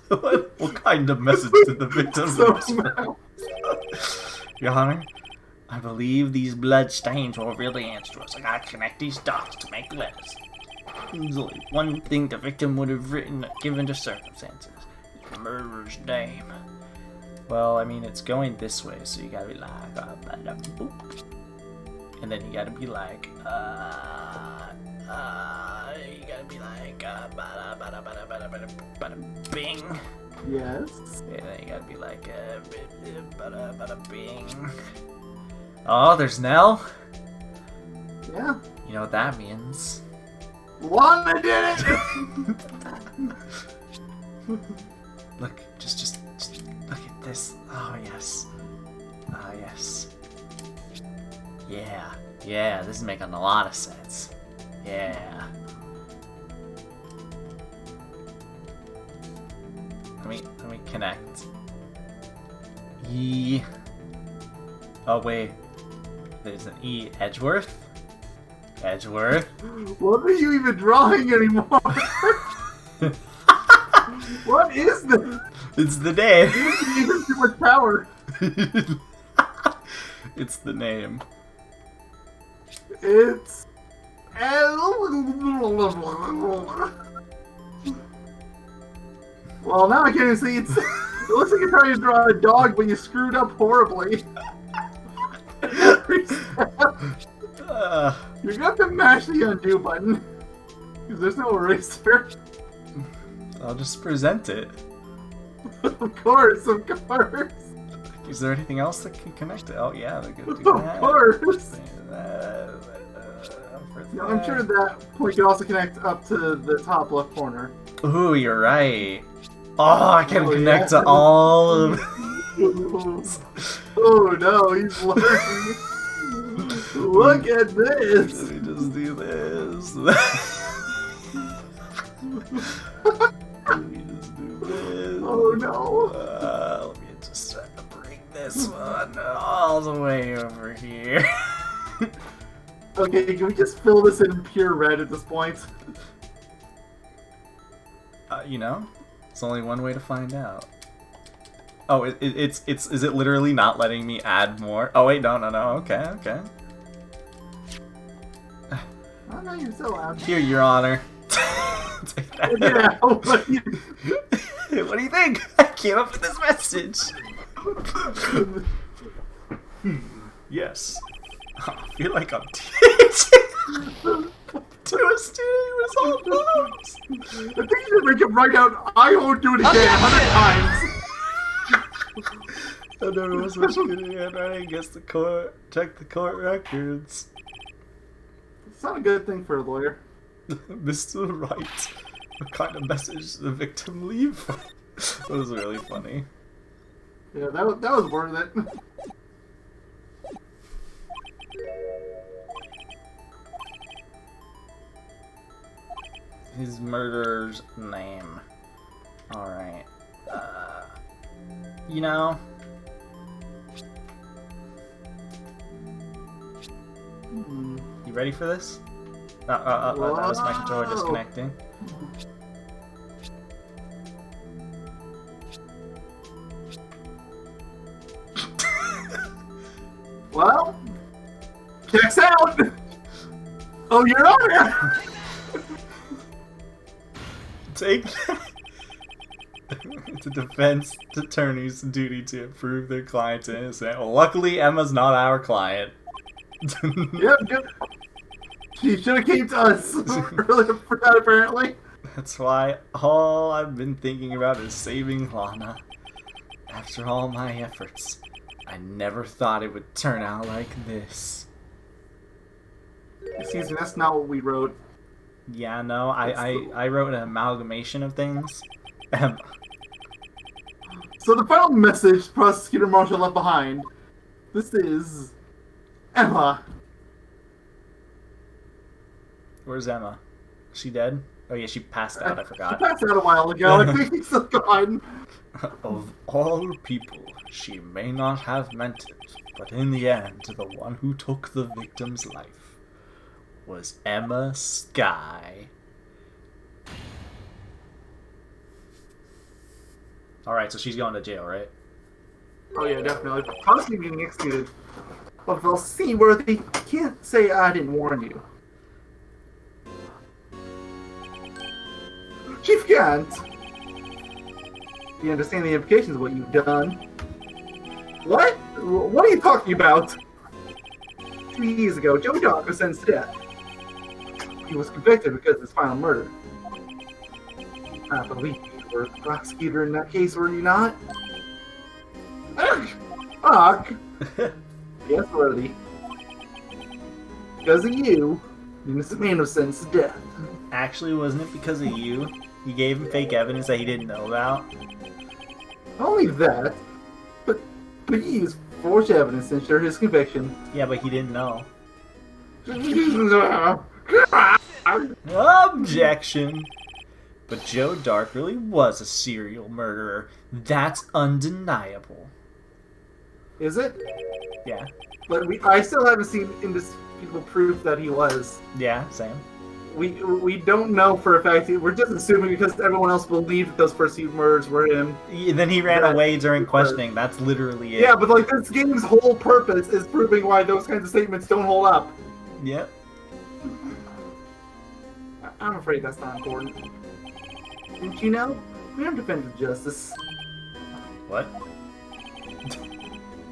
What kind of message did the victim Somehow. Your Honor, I believe these blood stains will reveal the answer to us. I gotta connect these dots to make letters. There's only one thing the victim would have written given the circumstances. His murderer's name. Well, I mean, it's going this way, so you gotta be like, boop. And then you gotta be like, you gotta be like, bing. Yes. And then you gotta be like, bing. Oh, there's Nell. Yeah. You know what that means. Lana did it! Look, just look at this. Oh, yes. Oh, yes. Yeah, this is making a lot of sense. Yeah. Let me connect. E. Oh, wait. There's an E. Edgeworth? Edgeworth? What are you even drawing anymore? What is this? It's the name. You have too much power. It's the name. It's... Well, now I can't even see. It looks like you're trying to draw a dog, but you screwed up horribly. Every step. You're gonna have to mash the undo button. Because there's no eraser. I'll just present it. Of course. Is there anything else that can connect it? Oh yeah, they're gonna do that. Of course. Yeah, I'm sure that point can also connect up to the top left corner. Ooh, you're right. Oh, I can connect to all of those. Oh no, he's learning. Look at this. Let me just do this. Let me just do this. Oh no. Let me just try to bring this one all the way over here. Okay, can we just fill this in pure red at this point? You know, it's only one way to find out. Oh, is it literally not letting me add more? Oh wait, no, okay. Oh no, you're so loud. Here, Your Honor. Take that. Yeah, What do you think? I came up with this message. Yes. I feel like I'm teaching to a student who is all thumbs. I think you should make him write out, I won't do it again 100 times. I never was much good at handwriting. Guess the court. Check the court records. It's not a good thing for a lawyer. Mr. Wright. What kind of message did the victim leave? That was really funny. Yeah, that was worth it. His murderer's name. Alright. You know... You ready for this? That was my controller disconnecting. Well, checks out! Oh, Your Honor! Take that. It's a defense attorney's duty to prove their client's innocent. Well, luckily, Emma's not our client. Yep. She should have came to us earlier for that, apparently. That's why all I've been thinking about is saving Lana. After all my efforts, I never thought it would turn out like this. Excuse me, that's not what we wrote. Yeah, no, I wrote an amalgamation of things. So the final message Prosecutor Marshall left behind. This is Emma. Where's Emma? Is she dead? Oh yeah, she passed out. I She forgot. passed out a while ago. I think he's still gone. Of all people, she may not have meant it, but in the end, the one who took the victim's life was Emma Skye. Alright, so she's going to jail, right? Oh yeah, definitely. Possibly being executed. But they'll see worthy. Can't say I didn't warn you. Chief Gant. You understand the implications of what you've done? What? What are you talking about? 2 years ago, Joe Doc was sentenced to death. He was convicted because of his final murder. I believe you were the prosecutor in that case, were you not? Ugh! Yes, worthy. Because of you, the innocent man was sentenced to death. Actually, wasn't it because of you? You gave him fake evidence that he didn't know about? Not only that, but you used forged evidence to ensure his conviction. Yeah, but he didn't know. Ugh. Objection! But Joe Dark really was a serial murderer. That's undeniable. Is it? Yeah. But I still haven't seen indisputable proof that he was. Yeah, same. We don't know for a fact. We're just assuming because everyone else believed that those first few murders were him. Then he ran away during questioning. That's literally it. Yeah, but like this game's whole purpose is proving why those kinds of statements don't hold up. Yep. I'm afraid that's not important. Didn't you know? We aren't defenders of justice. What?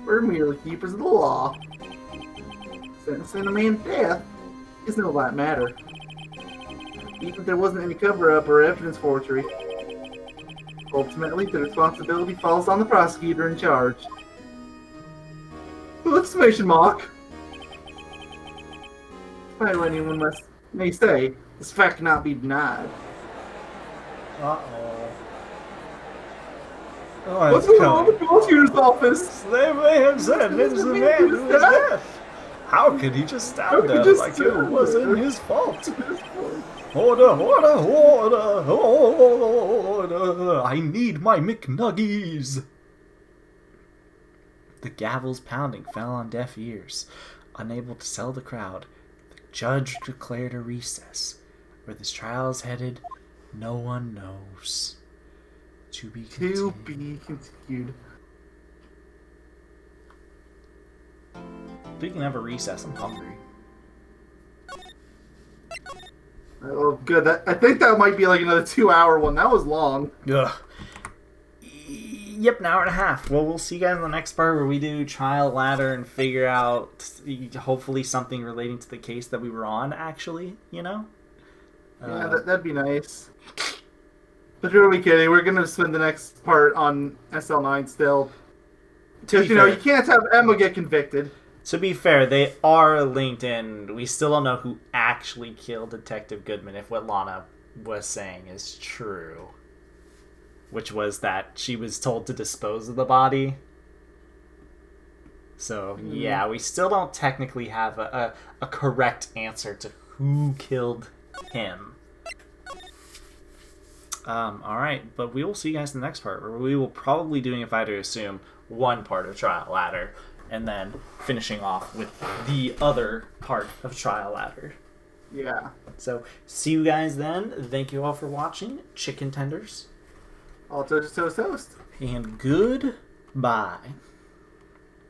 We're merely keepers of the law. Sentencing a man to death is no light matter. Even if there wasn't any cover-up or evidence forgery. Ultimately, the responsibility falls on the prosecutor in charge. Exclamation mark! Despite what anyone may say, this fact cannot be denied. Uh-oh. Oh, What's going on in the prosecutor's office? They may have said it was the man who was deaf. How could he just stand there like it wasn't his fault? Order, order, order, order. I need my McNuggies. The gavel's pounding fell on deaf ears. Unable to sell the crowd, the judge declared a recess. Where this trial is headed, no one knows. To be continued. We can have a recess. I'm hungry. Oh, good. I think that might be like another 2-hour one. That was long. Ugh. Yep, an hour and a half. Well, we'll see you guys in the next part where we do trial ladder and figure out hopefully something relating to the case that we were on, actually, you know? Yeah, that'd be nice. But who are we kidding? We're going to spend the next part on SL9 still. Because, you know, you can't have Emma get convicted. To be fair, they are linked in. We still don't know who actually killed Detective Goodman, if what Lana was saying is true. Which was that she was told to dispose of the body. So, yeah, we still don't technically have a correct answer to who killed him. Alright, but we will see you guys in the next part, where we will probably doing, if I had to assume, one part of Trial Ladder, and then finishing off with the other part of Trial Ladder. Yeah. So, see you guys then. Thank you all for watching. Chicken tenders. All toast, toast, toast. And goodbye.